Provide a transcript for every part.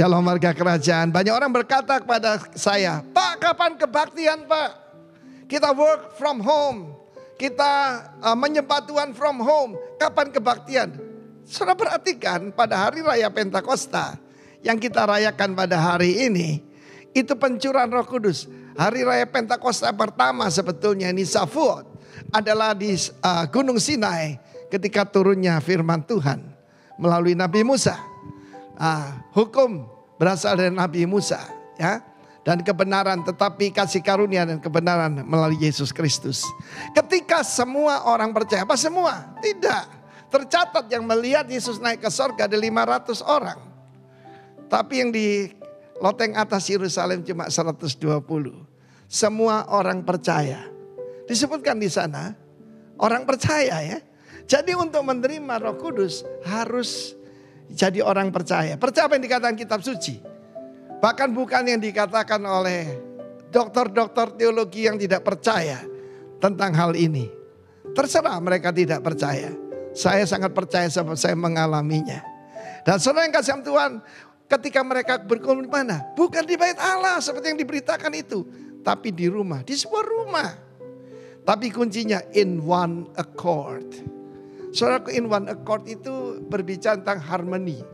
Shalom warga kerajaan. Banyak orang berkata kepada saya, Pak, kapan kebaktian Pak? Kita work from home. Kita menyembah Tuhan from home. Kapan kebaktian? Saudara perhatikan pada hari raya Pentakosta yang kita rayakan pada hari ini, itu pencurahan Roh Kudus. Hari raya Pentakosta pertama sebetulnya ini Shavuot adalah di Gunung Sinai ketika turunnya firman Tuhan melalui Nabi Musa. Hukum berasal dari Nabi Musa, ya, dan kebenaran, tetapi kasih karunia dan kebenaran melalui Yesus Kristus. Ketika semua orang percaya, apa semua? Tidak. Tercatat yang melihat Yesus naik ke sorga ada 500 orang. Tapi yang di loteng atas Yerusalem cuma 120. Semua orang percaya. Disebutkan di sana orang percaya, ya. Jadi untuk menerima Roh Kudus harus jadi orang percaya. Percaya apa yang dikatakan kitab suci. Bahkan bukan yang dikatakan oleh dokter-dokter teologi yang tidak percaya tentang hal ini. Terserah mereka tidak percaya. Saya sangat percaya sebab saya mengalaminya. Dan saudara yang kasih Tuhan, ketika mereka berkumpul di mana? Bukan di bait Allah seperti yang diberitakan itu. Tapi di rumah, di sebuah rumah. Tapi kuncinya in one accord. Saudara, in one accord itu berbicara tentang harmoni.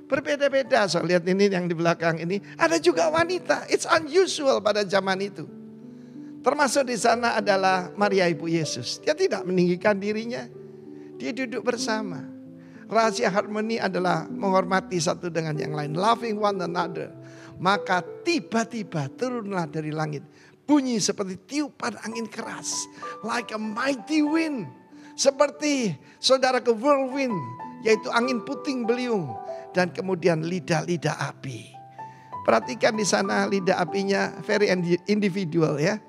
Berbeda-beda, so lihat ini yang di belakang ini. Ada juga wanita, it's unusual pada zaman itu. Termasuk di sana adalah Maria Ibu Yesus. Dia tidak meninggikan dirinya. Dia duduk bersama. Rahasia harmoni adalah menghormati satu dengan yang lain. Loving one another. Maka tiba-tiba turunlah dari langit. Bunyi seperti tiupan angin keras. Like a mighty wind. Seperti saudara ke whirlwind. Yaitu angin puting beliung. Dan kemudian lidah-lidah api. Perhatikan di sana lidah apinya very individual, ya.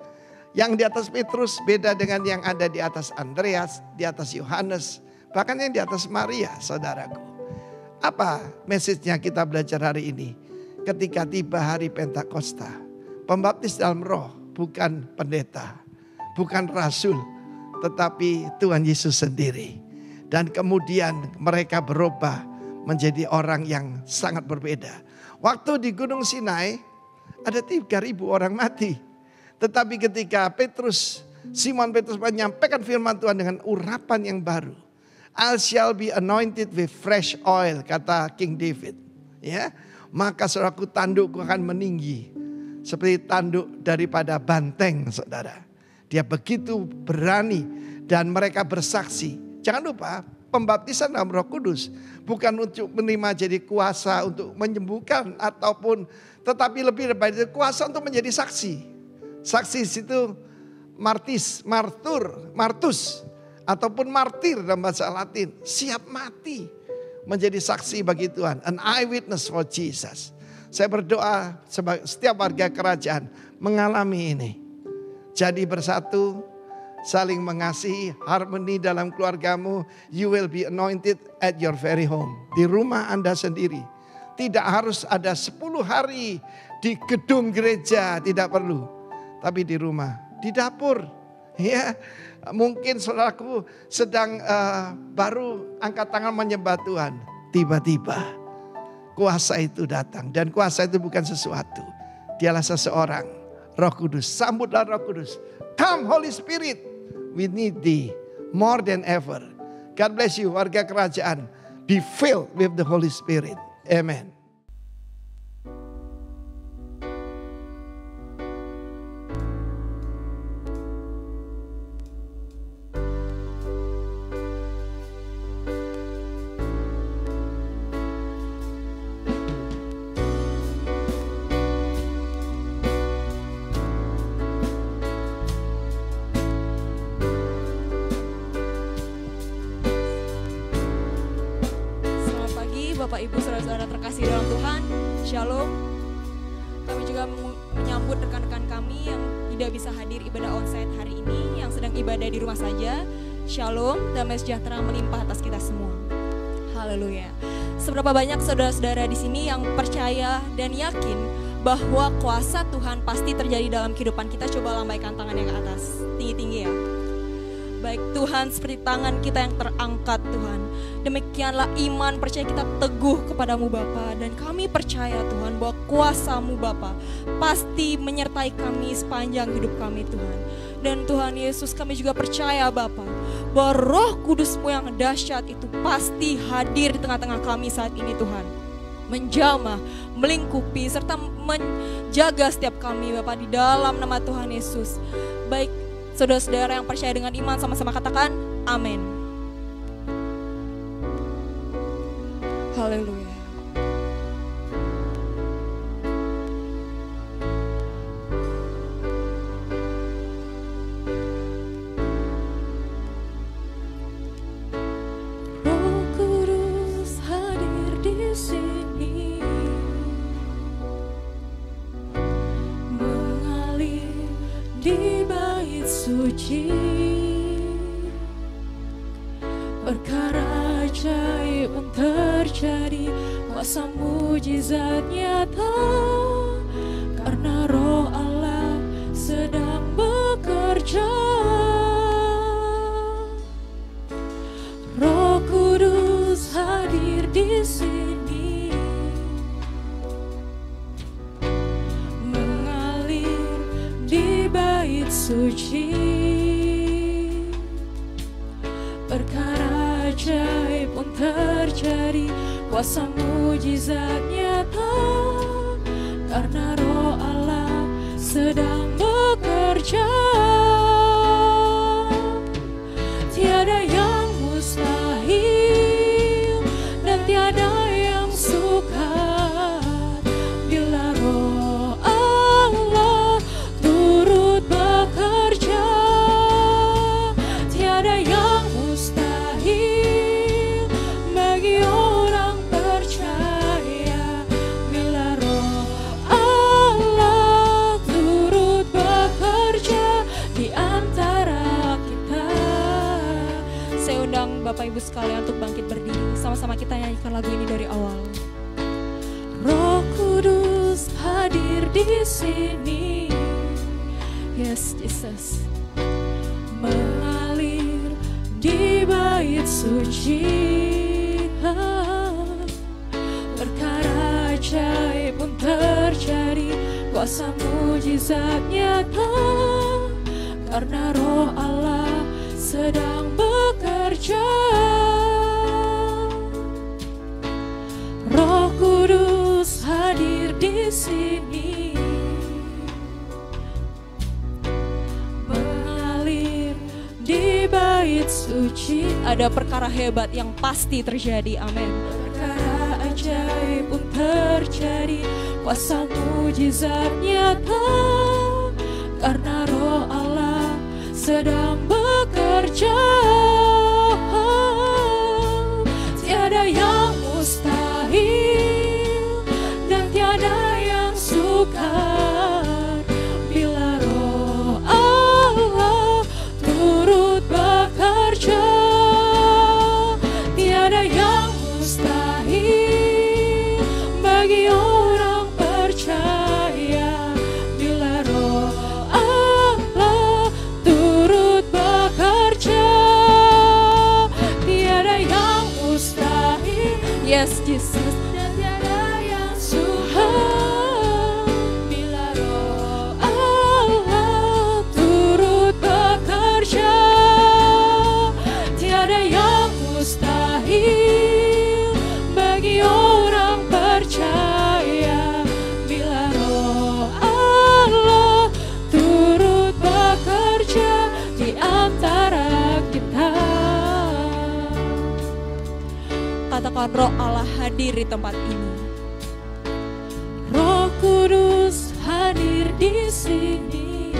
Yang di atas Petrus beda dengan yang ada di atas Andreas, di atas Yohanes, bahkan yang di atas Maria, saudaraku. Apa message-nya kita belajar hari ini? Ketika tiba hari Pentakosta, pembaptis dalam roh bukan pendeta, bukan rasul, tetapi Tuhan Yesus sendiri. Dan kemudian mereka berubah menjadi orang yang sangat berbeda. Waktu di Gunung Sinai ada 3.000 orang mati. Tetapi ketika Simon Petrus menyampaikan firman Tuhan dengan urapan yang baru. I shall be anointed with fresh oil, kata King David. Ya, maka saudaraku, tandukku akan meninggi. Seperti tanduk daripada banteng, saudara. Dia begitu berani dan mereka bersaksi. Jangan lupa, pembaptisan dalam Roh Kudus bukan untuk menerima jadi kuasa untuk menyembuhkan ataupun, tetapi lebih daripada kuasa untuk menjadi saksi. Saksi situ martus ataupun martir dalam bahasa Latin, siap mati menjadi saksi bagi Tuhan, an eyewitness for Jesus. Saya berdoa setiap warga kerajaan mengalami ini. Jadi bersatu, saling mengasihi, harmoni dalam keluargamu. You will be anointed at your very home. Di rumah Anda sendiri. Tidak harus ada 10 hari di gedung gereja, tidak perlu. Tapi di rumah, di dapur. Ya, mungkin saudaraku sedang baru angkat tangan menyembah Tuhan. Tiba-tiba kuasa itu datang. Dan kuasa itu bukan sesuatu. Dialah seseorang. Roh Kudus, sambutlah Roh Kudus. Come Holy Spirit. We need thee more than ever. God bless you warga kerajaan. Be filled with the Holy Spirit. Amen. Bapak Ibu saudara-saudara terkasih dalam Tuhan, Shalom. Kami juga menyambut rekan-rekan kami yang tidak bisa hadir ibadah onsite hari ini, yang sedang ibadah di rumah saja. Shalom, damai sejahtera melimpah atas kita semua. Haleluya. Seberapa banyak saudara-saudara di sini yang percaya dan yakin bahwa kuasa Tuhan pasti terjadi dalam kehidupan kita? Coba lambaikan tangannya ke atas, tinggi-tinggi ya. Baik Tuhan, seperti tangan kita yang terangkat Tuhan, demikianlah iman percaya kita teguh kepadamu Bapa. Dan kami percaya Tuhan bahwa kuasa-Mu Bapa pasti menyertai kami sepanjang hidup kami Tuhan. Dan Tuhan Yesus, kami juga percaya Bapa bahwa Roh Kudus-Mu yang dahsyat itu pasti hadir di tengah-tengah kami saat ini Tuhan, menjamah, melingkupi, serta menjaga setiap kami Bapa di dalam nama Tuhan Yesus. Baik saudara-saudara yang percaya dengan iman, sama-sama katakan amin. Haleluya. Roh Kudus hadir di sini, mengalir di bait suci, perkara ajaib pun terjadi, kuasa mujizat nyata, karena Roh Allah sedang bekerja. Roh Kudus hadir di sini, mengalir di bait suci, perkara ajaib pun terjadi, kuasa mujizat nyata, karena Roh Allah sedang bekerja. Tiada yang mustahil dan tiada yang sukar bila Roh Allah turut bekerja. Tiada yang mustahil bagi orang percaya bila Roh Allah turut bekerja di antara kita. Saya undang Bapak Ibu sekalian untuk bangkit berdiri. Sama-sama kita nyanyikan lagu ini dari awal. Roh Kudus hadir di sini, Yes, Jesus. mengalir di bait suci, perkara ajaib pun terjadi, kuasa mujizat nyata, karena Roh Allah sedang bekerja. Roh Kudus hadir di sini, mengalir di bait suci. Ada perkara hebat yang pasti terjadi, amin. Perkara ajaib pun terjadi, kuasa mujizat nyata, karena Roh Allah sedang bekerja. Tiada yang mustahil dan tiada yang sukar bila Roh Allah turut bekerja. Tiada yang mustahil bagi orang percaya bila Roh Allah turut bekerja. Tiada yang mustahil, Yes, Jesus. dan tiada yang sukar bila Roh Allah turut bekerja. Tiada yang mustahil bagi orang percaya bila Roh Allah turut bekerja di antara kita. Katakan Roh Allah hadir di tempat ini. Roh Kudus hadir di sini,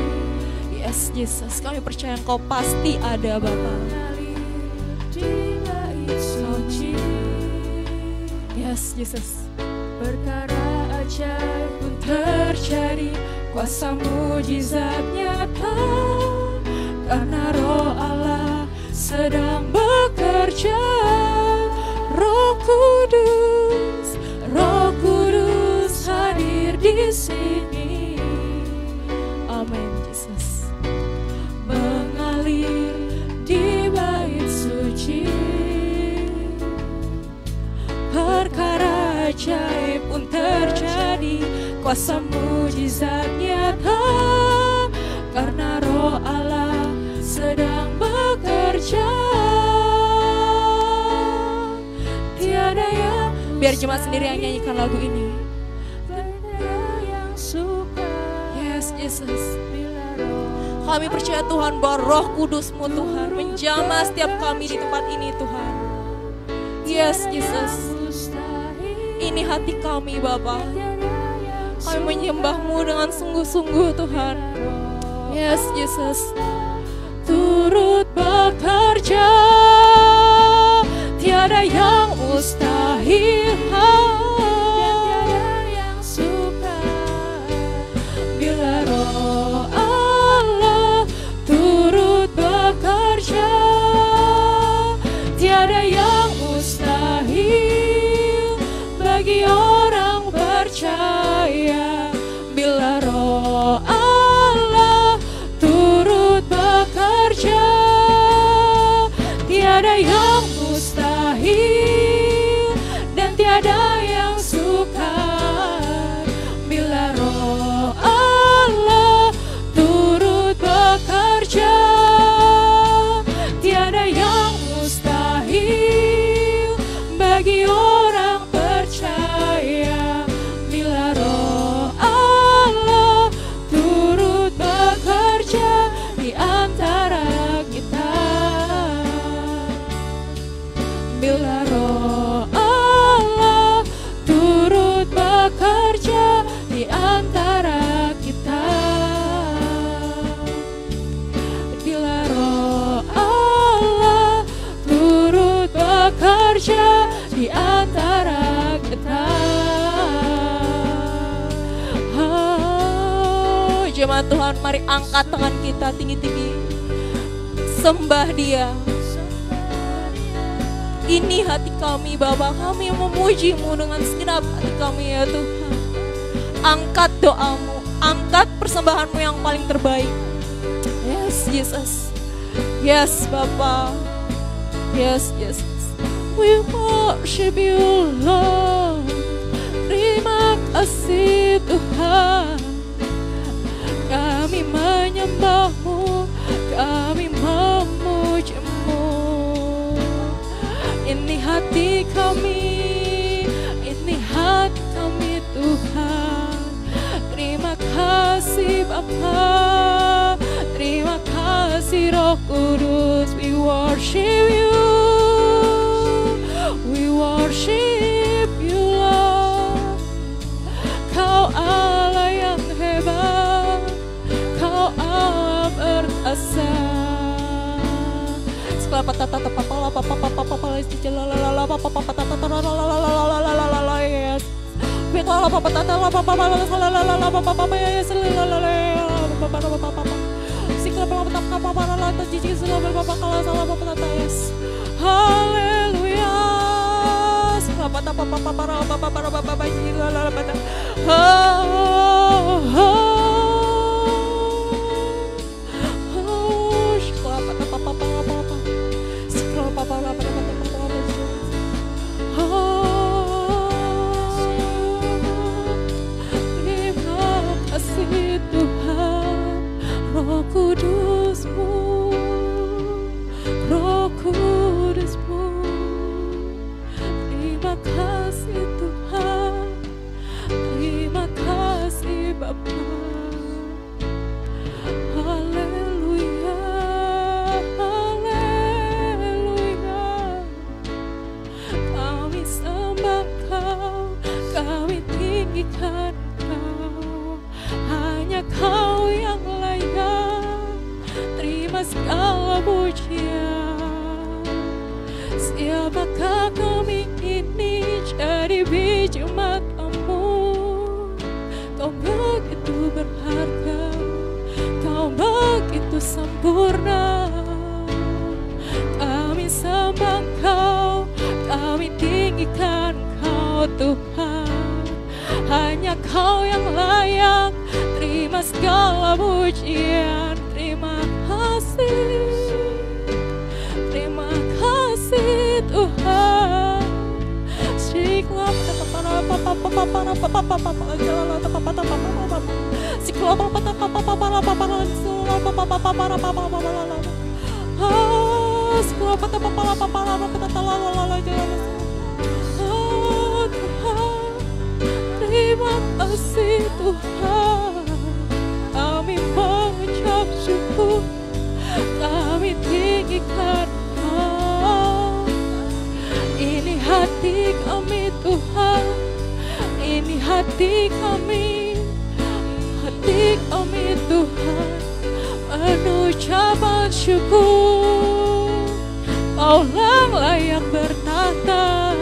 Yes, Jesus. Kami percaya Engkau pasti ada Bapa. mengalir di bait suci, Yes, Jesus. perkara ajaib pun terjadi, kuasa mujizat nyata, karena Roh Allah sedang bekerja. Roh Kudus hadir di sini, Amin, Jesus. mengalir di ajaib pun terjadi, kuasa mujizat nyata, karena Roh Allah sedang bekerja. Tiada yang Biar jemaat sendiri yang nyanyikan lagu ini. yang suka. Yes, Jesus. Bila Roh Kami percaya Tuhan bahwa Roh Kudus-Mu Tuhan menjamah setiap kami di tempat ini Tuhan. Yes, Jesus. mustahil, Ini hati kami Bapa. tiada yang Kami menyembah-Mu dengan sungguh-sungguh Tuhan. Yes, Jesus. turut bekerja, tiada yang mustahil, tiada yang suka. Bila Roh Allah turut bekerja, tiada yang mustahil bagi orang percaya. Bila Roh Allah turut bekerja, tiada yang mustahil dan tiada yang sukar. Bila Roh Allah turut bekerja, tiada yang mustahil bagi orang percaya. Bila Roh Allah turut bekerja di antara kita. Bila Roh Allah turut bekerja di antara kita. Bila Roh Allah turut bekerja di antara kita. Jemaat Tuhan, mari angkat tangan kita tinggi-tinggi. Sembah Dia. Ini hati kami Bapa, kami memuji-Mu dengan segenap hati kami ya Tuhan. Angkat doamu, angkat persembahanmu yang paling terbaik. Yes, Jesus. Yes, Bapa. Yes, Jesus. We worship you, Lord. Terima kasih Tuhan. Kami menyembah-Mu, kami memuji-Mu. Ini hati kami, ini hati kami Tuhan. Terima kasih Bapa, terima kasih Roh Kudus. We worship you, we worship you Lord. Kau Allah yang hebat, Kau Allah berkuasa. Terima kasih Tuhan, Roh Kudus-Mu, Roh Kudus-Mu. Terima kasih Tuhan, terima kasih Bapa. Haleluya, haleluya. Kami sembah Kau, kami tinggikan Kau. Hanya Kau yang layak terima segala pujian. Siapakah kami ini jadi biji matamu? Kau begitu berharga, Kau begitu sempurna. Kami sembah Kau, kami tinggikan Kau Tuhan. Hanya Kau yang layak terima segala pujian. Terima kasih, terima kasih Tuhan. Siklah Terima kasih Tuhan, kami mengucap syukur, kami tinggikan Kau. Ini hati kami Tuhan, ini hati kami Tuhan, mengucapkan syukur. Kau yang layak bertata,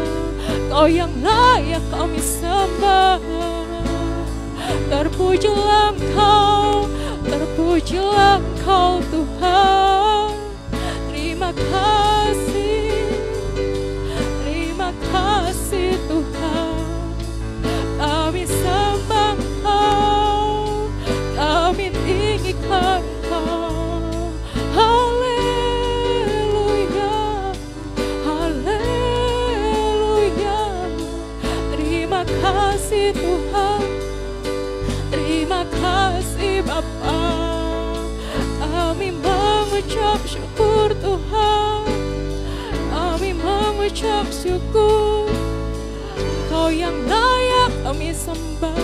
Kau yang layak kami sembah. Terpujilah Engkau, terpujilah Engkau Tuhan. Terima kasih Tuhan. Kami sembah Engkau, kami tinggikan Engkau. Haleluya, haleluya. Terima kasih Tuhan, terima kasih Bapa. Kami mengucap syukur Tuhan, kami mengucap syukur. Kau yang layak kami sembah,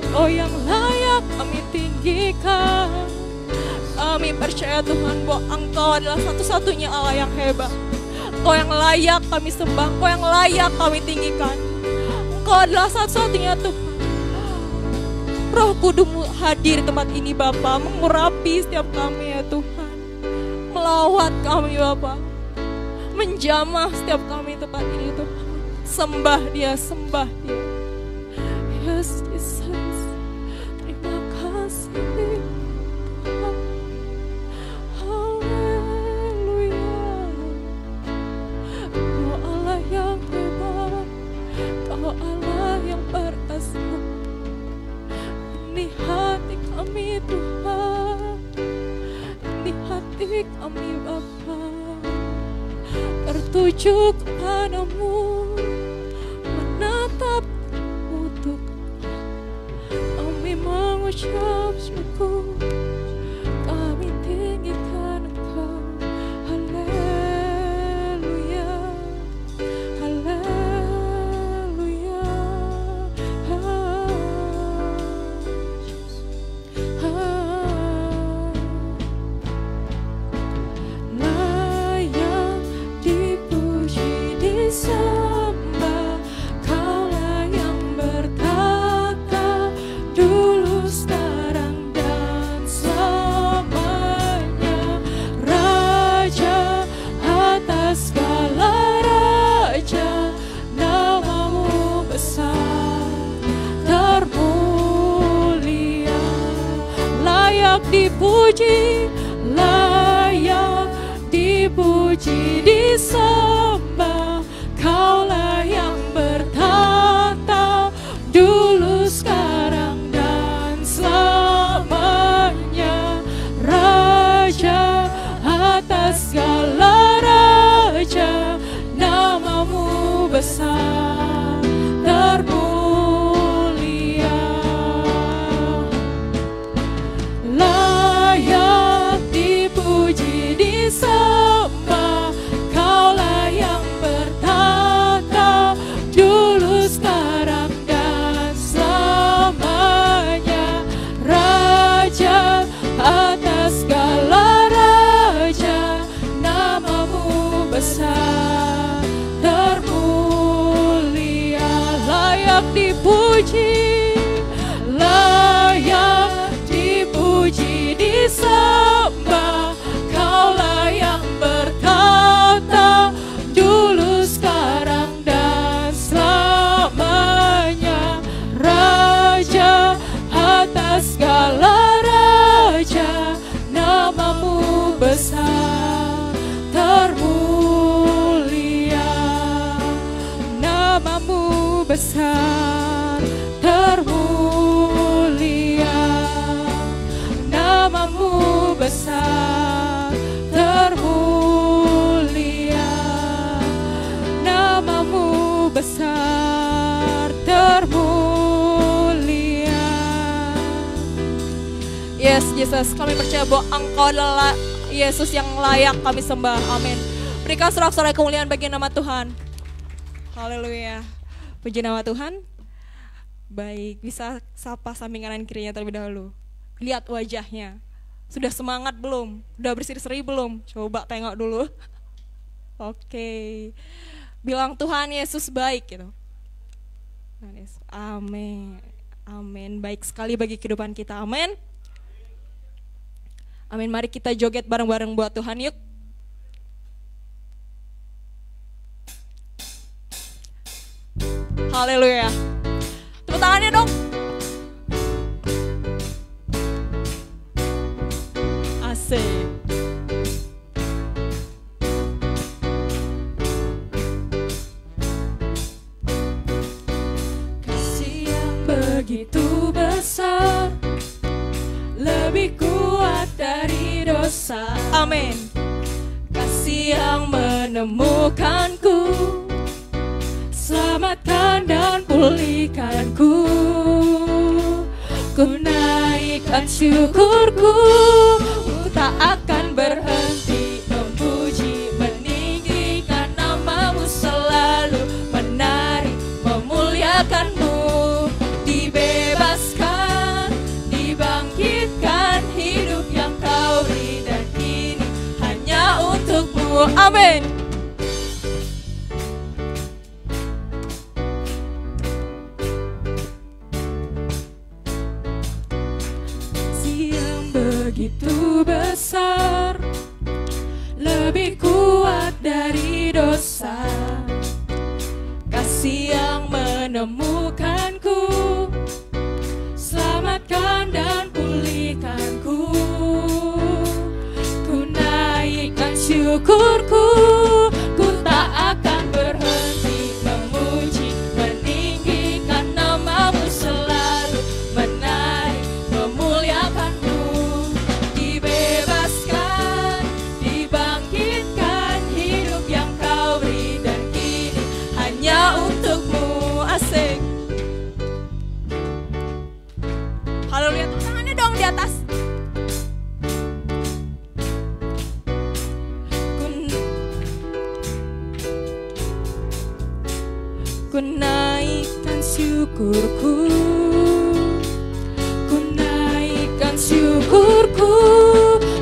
Kau yang layak kami tinggikan. Kami percaya Tuhan bahwa Engkau adalah satu-satunya Allah yang hebat. Kau yang layak kami sembah, Kau yang layak kami tinggikan. Engkau adalah satu-satunya Tuhan. Roh Kudus-Mu hadir di tempat ini Bapa, mengurapi setiap kami ya Tuhan. Melawat kami Bapa, menjamah setiap kami di tempat ini Tuhan. Sembah Dia, sembah Dia. Yes, Jesus. Terima kasih Tuhan. Haleluya. Kau Allah yang hebat, Kau Allah yang perkasa. Ini hati kami Tuhan, ini hati kami Bapa, tertuju kepadamu, menatap untuk kami mengucap syukur, kami tinggikan Engkau. Haleluya, haleluya, layak dipuji, disembah. Kaulah yang bertata dulu, sekarang, dan selamanya. Raja atas segala raja, namamu besar termulia. Layak dipuji, layak dipuji, disembah. Kaulah yang bertata dulu, sekarang, dan selamanya. Raja atas segala raja, namamu besar termulia. Layak dipuji, disembah. Kaulah yang bertata dulu, sekarang, dan selamanya. Raja atas segala raja, namamu besar termulia. Layak dipuji, layak dipuji, disembah. Kaulah yang bertata dulu, sekarang, dan selamanya. Raja atas segala raja, namamu besar termulia. Namamu besar termulia. Namamu besar termulia. Namamu besar termulia. Yesus, kami percaya bahwa Engkau adalah Yesus yang layak kami sembah. Amin. Berikan sorak-sorai kemuliaan bagi nama Tuhan. Haleluya. Puji nama Tuhan. Baik, bisa sapa samping kanan kirinya terlebih dahulu. Lihat wajahnya. Sudah semangat belum? Udah berseri-seri belum? Coba tengok dulu. Oke. Bilang Tuhan Yesus baik gitu. Amin. Amin. Baik sekali bagi kehidupan kita. Amin. Amin. Mari kita joget bareng-bareng buat Tuhan yuk. Haleluya. Tepuk tangannya dong. Asik. Kasih yang begitu besar, lebih kuat dari dosa. Amin. Kasih yang menemukanku, selamatkan dan pulihkanku. Ku naikkan syukurku, ku tak akan berhenti memuji, meninggikan nama-Mu, selalu menari, memuliakan-Mu. Dibebaskan, dibangkitkan, hidup yang Kau beri dan kini hanya untuk-Mu. Amin. Begitu besar, lebih kuat dari dosa. Kasih yang menemukanku, selamatkan dan pulihkanku. Ku naikkan syukurku, ku tak akan berhenti memuji, meninggikan nama-Mu, selalu menari, memuliakan-Mu. Dibebaskan, dibangkitkan, hidup yang Kau beri dan kini hanya untuk-Mu. Asik. Haleluya. Tepuk tangannya dong di atas. Ku naikkan syukurku, ku naikkan syukurku,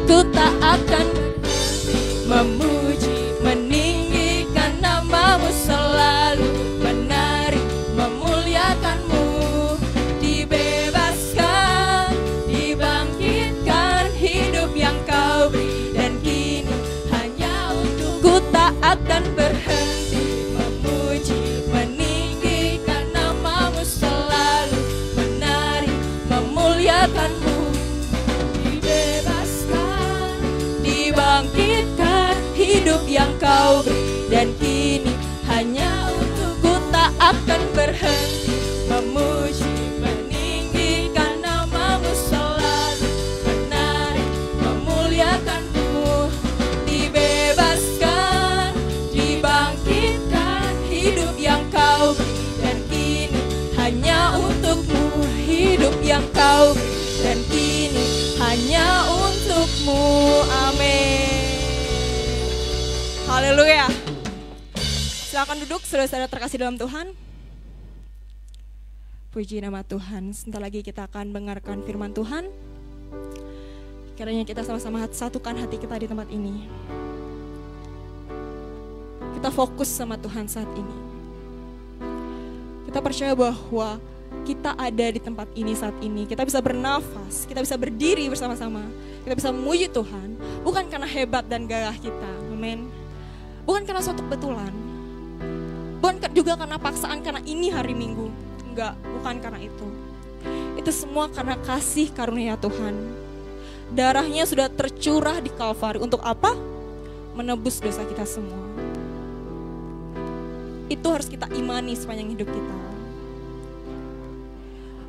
ku tak akan berhenti memuji, meninggikan nama-Mu, selalu menari, memuliakan-Mu. Dibebaskan, dibangkitkan, hidup yang Kau beri dan kini hanya untuk-Ku, tak akan berhenti memuji, meninggikan nama-Mu, selalu menari, memuliakan-Mu. Dibebaskan, dibangkitkan, hidup yang Kau beri dan kini hanya untuk-Ku, tak akan berhenti memuji, meninggikan nama-Mu, selalu menari, memuliakan-Mu. Dibebaskan, dibangkitkan, hidup yang Kau beri dan kini hanya untuk-Mu, hidup yang Kau beri dan kini hanya untuk-Mu. Amin. Haleluya. Silakan duduk, saudara-saudara terkasih dalam Tuhan. Puji nama Tuhan. Sebentar lagi kita akan mendengarkan firman Tuhan. Kiranya kita sama-sama satukan hati kita di tempat ini. Kita fokus sama Tuhan saat ini. Kita percaya bahwa kita ada di tempat ini saat ini. Kita bisa bernafas, kita bisa berdiri bersama-sama. Kita bisa memuji Tuhan, bukan karena hebat dan gagah kita. Amin. Bukan karena suatu kebetulan. Bukan juga karena paksaan, karena ini hari Minggu. Enggak, bukan karena itu. Itu semua karena kasih karunia Tuhan. Darahnya sudah tercurah di Kalvari. Untuk apa? Menebus dosa kita semua. Itu harus kita imani sepanjang hidup kita.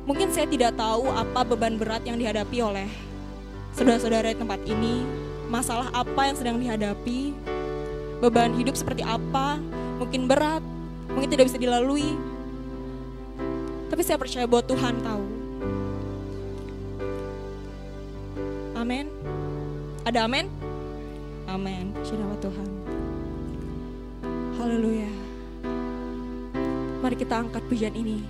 Mungkin saya tidak tahu apa beban berat yang dihadapi oleh saudara-saudara di tempat ini. Masalah apa yang sedang dihadapi. Beban hidup seperti apa. Mungkin berat, mungkin tidak bisa dilalui. Tapi saya percaya bahwa Tuhan tahu. amin? Ada amin? Amin. Puji nama Tuhan. Haleluya. Mari kita angkat pujian ini.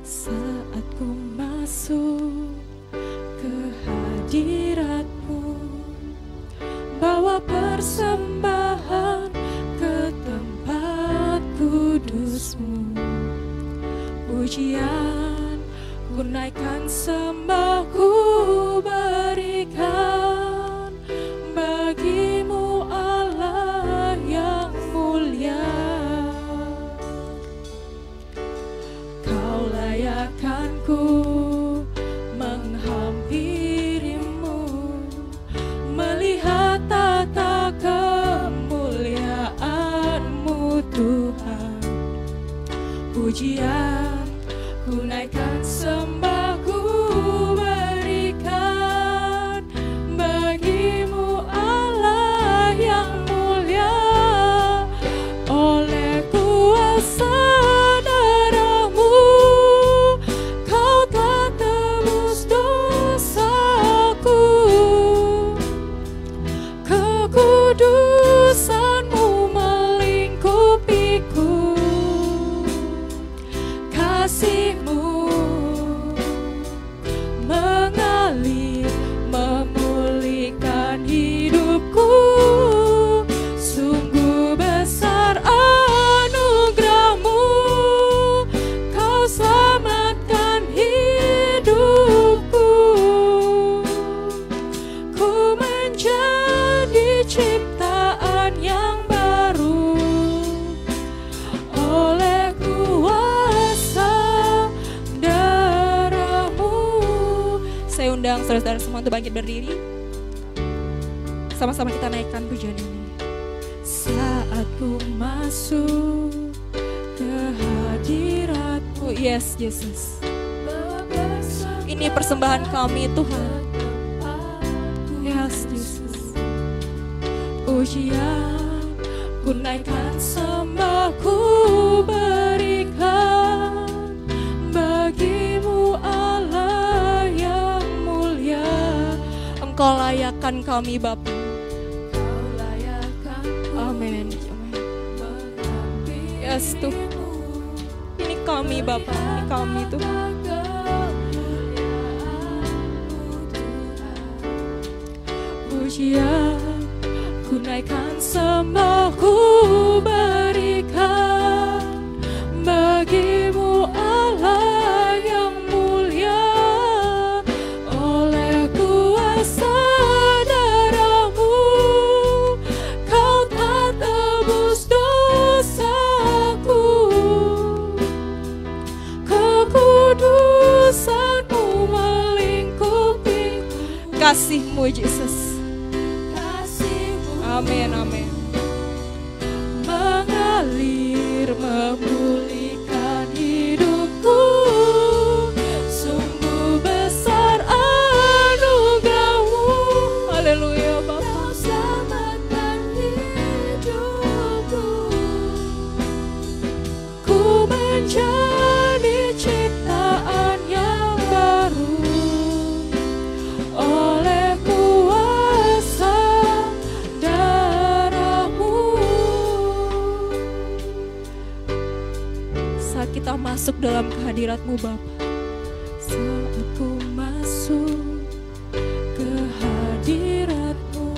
Saat ku masuk ke hadirat-Mu, bawa persembahan ke tempat kudus-Mu. Pujian ku naikkan, sembah ku berikan bagi-Mu Allah yang mulia. Kau layakkan ku menghampiri-Mu, melihat tata kemuliaan-Mu Tuhan. Pujian ku naikkan, sembah ku berikan bagi-Mu Allah yang mulia. Oleh kuasa darah-Mu, Kau telah tebus dosaku. Kekudusan-Mu melingkupiku, kasih-Mu mengalir memulihkan hidupku. Sungguh besar anugerah-Mu, Kau selamatkan hidupku. Ku menjadi ciptaan yang baru oleh kuasa darah-Mu. Saya undang saudara-saudara semua untuk bangkit berdiri. Sama-sama kita naikkan pujian ini. Saat ku masuk ke hadirat-Mu, yes Yesus, ini persembahan kami Tuhan. Yes Yesus. Pujian ku naikkan, sembah ku berikan bagi-Mu Allah yang mulia. Engkau layakkan kami Bapa. Amin. Yes Tuhan. Ini kami Bapa, ini kami Tuhan. Pujian ku naikkan, sembah ku berikan bagi-Mu Allah yang mulia. Oleh kuasa darah-Mu, Kau telah tebus dosaku. Kekudusan-Mu melingkupi, kasih-Mu Yesus. Amin, amin. Mengalir memulihkan hidupku. Sungguh besar anugerah-Mu. Haleluya Bapa. Kau selamatkan hidupku. Ku menjadi ciptaan yang baru oleh kuasa darah-Mu. Saat kita masuk dalam kehadirat-Mu Bapa, saat ku masuk ke hadirat-Mu,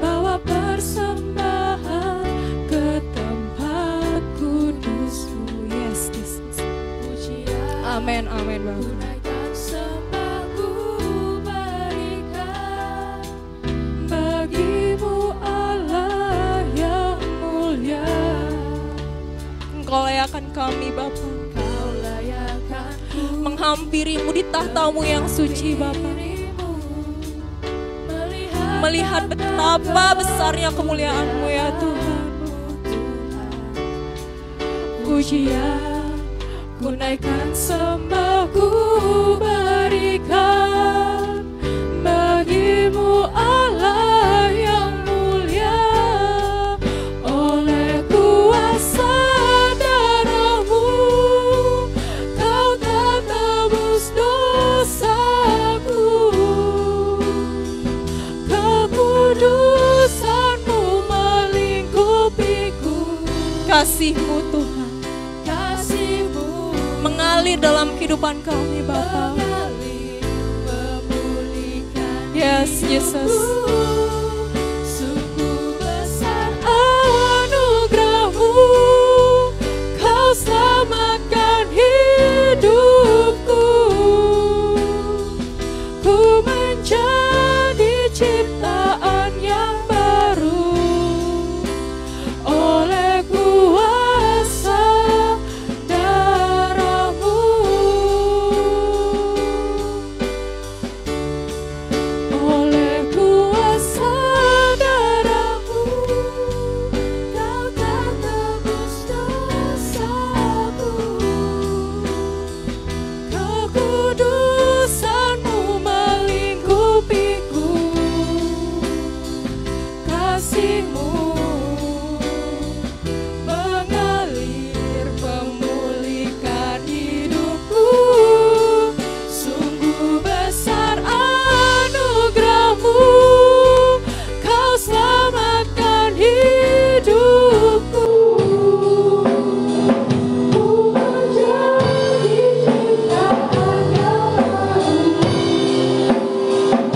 bawa persembahan ke tempat kudus-Mu. Yes, Jesus. Amin, amin Bapa. Bagi-Mu Allah yang mulia. Engkau layakkan kami Bapa. Menghampiri-Mu di tahta-Mu yang suci Bapa. Melihat betapa besarnya kemuliaan-Mu ya Tuhan. Pujian ku naikkan, sembah ku berikan bagi-Mu Allah yang mulia. Oleh kuasa darah-Mu, Kau telah tebus dosaku. kasih-Mu Tuhan, kasih-Mu mengalir dalam kehidupan kami Bapa. mengalir, memulihkan Yes, Yesus. Sungguh besar anugerah-Mu, Kau selamatkan hidupku. Ku menjadi ciptaan yang baru oleh kuasa darah-Mu. Oleh kuasa darah-Mu, Kau telah tebus dosaku. Kekudusan-Mu melingkupiku. Kasih-Mu mengalir, memulihkan hidupku. Sungguh besar anugerah-Mu, Kau selamatkan hidupku. Ku menjadi ciptaan yang baru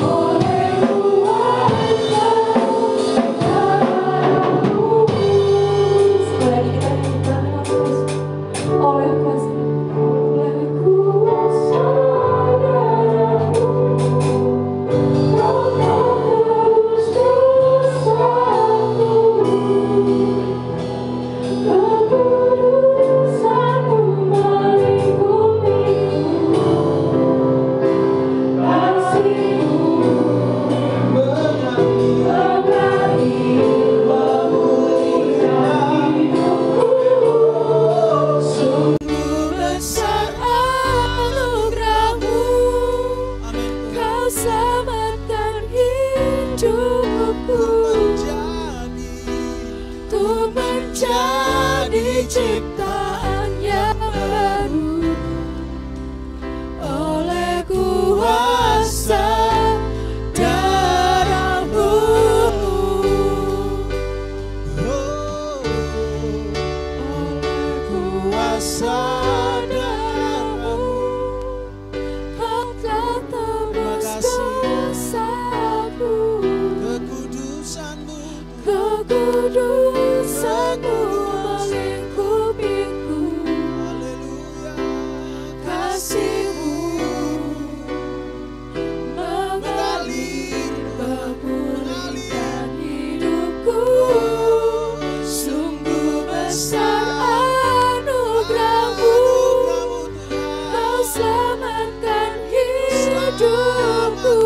oleh kuasa darah-Mu. Sekali lagi kita nyanyikan dengan tulus. Oleh kuasa darah-Mu, Kau tebus dosaku. Kekudusan-Mu melingkupiku. Kasih-Mu mengalir, memulihkan hidupku. Sungguh besar anugerah-Mu, Kau selamatkan hidupku. Ku menjadi ciptaan yang baru oleh kuasa darah-Mu. Oleh kuasa darah-Mu, Kau telah tebus dosaku. Kekudusan-Mu melingkupiku. Kasih-Mu mengalir, memulihkan hidupku. Sungguh besar anugerah-Mu, Kau selamatkan hidupku.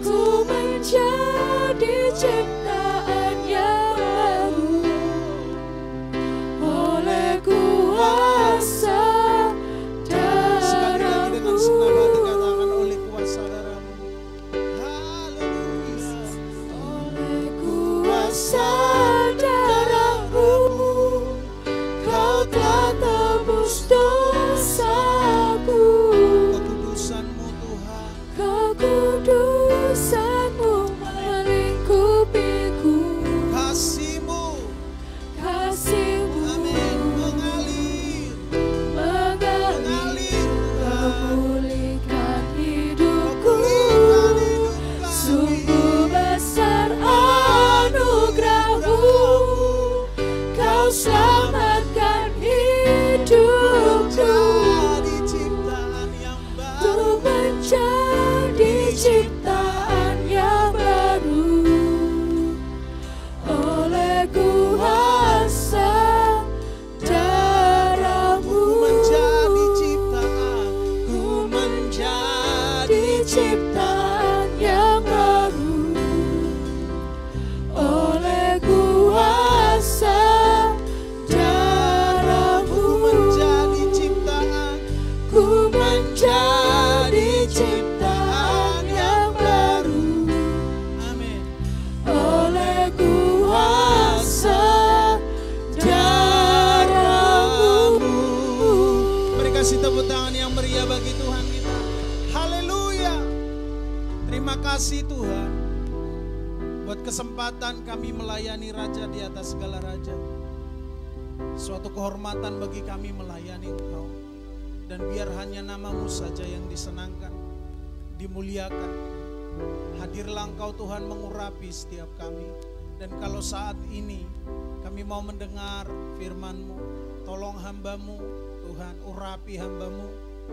Ku menjadi ciptaan yang baru oleh kuasa Sekali lagi dengan darah-Mu. senang hati katakan oleh kuasa darah-Mu. Haleluya. Oleh kuasa darah-Mu, Kau telah tebus dosaku. Kekudusan-Mu Tuhan. Kekudusan-Mu melingkupiku. Kasih-Mu, Kasih-Mu amin, mengalir, mengalir, memulihkan hidupku. memulihkan hidup kami. Sungguh besar anugerah-Mu, Kau selamatkan hidupku. Menjadi ciptaan yang Ku baru. menjadi ciptaan yang baru oleh kuasa darah-Mu. Menjadi ciptaan, ku menjadi Ciptaan yang baru oleh kuasa darah-Mu. Ku menjadi ciptaan, Ku menjadi ciptaan yang baru amin. oleh kuasa darah-Mu. Mari kasih tepuk tangan yang meriah bagi Tuhan kita. Haleluya. Terima kasih Tuhan. buat kesempatan kami melayani Raja di atas segala raja. Suatu kehormatan bagi kami melayani Engkau. Dan biar hanya nama-Mu saja yang disenangkan, dimuliakan. Hadirlah Engkau Tuhan mengurapi setiap kami. Dan kalau saat ini kami mau mendengar firman-Mu, tolong hamba-Mu Tuhan, urapi hamba-Mu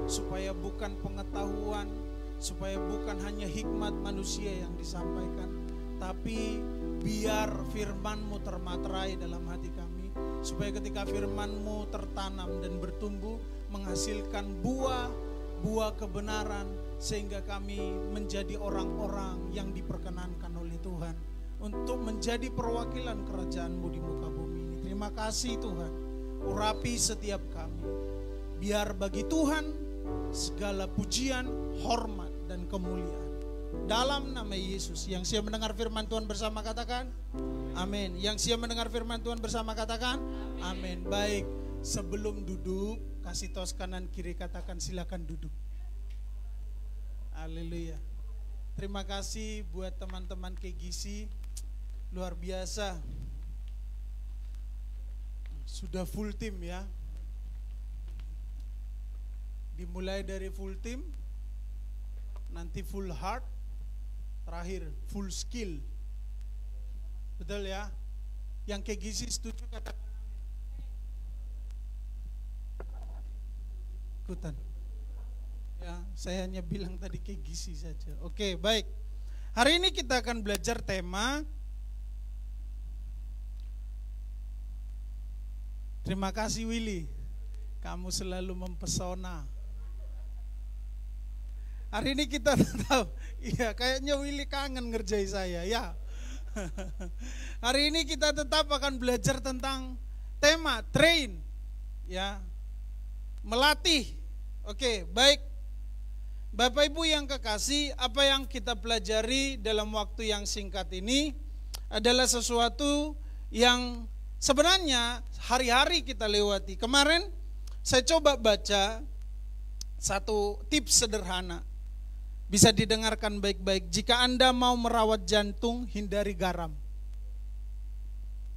supaya bukan pengetahuan, supaya bukan hanya hikmat manusia yang disampaikan, tapi biar firman-Mu termaterai dalam hati kami, supaya ketika firman-Mu tertanam dan bertumbuh, menghasilkan buah kebenaran, sehingga kami menjadi orang-orang yang diperkenankan oleh Tuhan untuk menjadi perwakilan kerajaan-Mu di muka bumi ini. Terima kasih Tuhan, urapi setiap kami, biar bagi Tuhan segala pujian, hormat, dan kemuliaan. Dalam nama Yesus. Yang siap mendengar firman Tuhan bersama katakan amin. Yang siap mendengar firman Tuhan bersama katakan amin. Baik, sebelum duduk, kasih tos kanan kiri katakan silakan duduk. Haleluya. Terima kasih buat teman-teman KGC. Luar biasa. Sudah full tim ya. Dimulai dari full team, nanti full heart, terakhir full skill. Betul ya? Yang KGC setuju katakan ikutan. Ya, saya hanya bilang tadi KGC saja. Oke, baik. Hari ini kita akan belajar tema. Terima kasih Willy, kamu selalu mempesona. Hari ini kita tahu, iya kayaknya Willy kangen ngerjai saya ya. Hari ini kita tetap akan belajar tentang tema train, ya, melatih. Oke, baik. Bapak Ibu yang kekasih, apa yang kita pelajari dalam waktu yang singkat ini adalah sesuatu yang sebenarnya hari-hari kita lewati. Kemarin saya coba baca satu tips sederhana. Bisa didengarkan baik-baik. Jika Anda mau merawat jantung, hindari garam.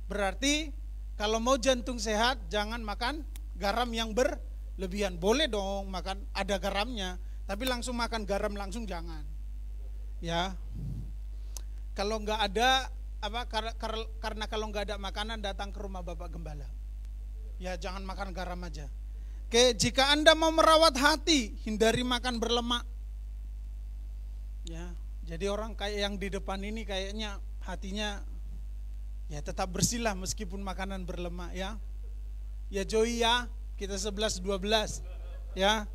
Berarti kalau mau jantung sehat, jangan makan garam yang berlebihan. Boleh dong makan ada garamnya, tapi langsung makan garam langsung jangan. Ya. Kalau nggak ada karena kalau nggak ada makanan datang ke rumah Bapak Gembala. Ya jangan makan garam aja. Oke, jika Anda mau merawat hati, hindari makan berlemak. Ya, jadi orang kayak yang di depan ini kayaknya hatinya ya tetap bersih lah meskipun makanan berlemak ya. Ya Joy ya, kita 11-12 ya.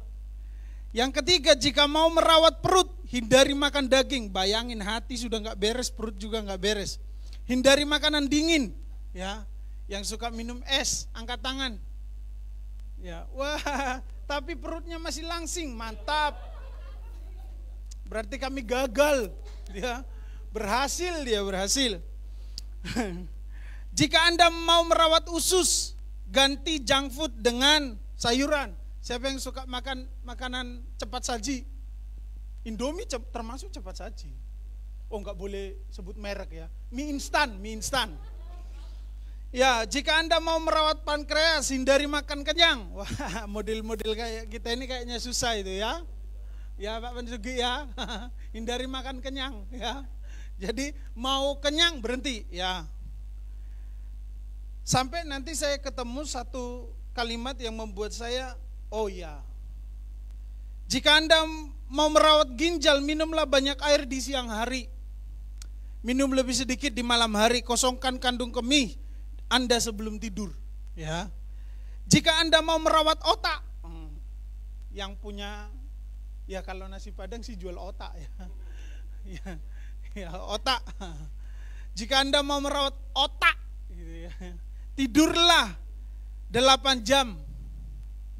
Yang ketiga, jika mau merawat perut, hindari makan daging. Bayangin hati sudah nggak beres, perut juga nggak beres. Hindari makanan dingin ya. Yang suka minum es, angkat tangan. Ya, wah, tapi perutnya masih langsing, mantap. Berarti kami gagal, dia berhasil. Jika Anda mau merawat usus, ganti junk food dengan sayuran. Siapa yang suka makan makanan cepat saji? Indomie termasuk cepat saji. Oh nggak boleh sebut merek ya. Mie instan. Ya, jika Anda mau merawat pankreas, hindari makan kenyang. Wah, model-model kayak kita ini kayaknya susah itu ya. Ya Pak Pensugi ya, hindari makan kenyang ya. Jadi mau kenyang berhenti ya. Sampai nanti saya ketemu satu kalimat yang membuat saya, oh ya. Jika Anda mau merawat ginjal, minumlah banyak air di siang hari. Minum lebih sedikit di malam hari, kosongkan kandung kemih Anda sebelum tidur ya. Jika Anda mau merawat otak, yang punya ya kalau nasi Padang sih jual otak ya. Ya otak. Jika Anda mau merawat otak gitu ya, tidurlah 8 jam.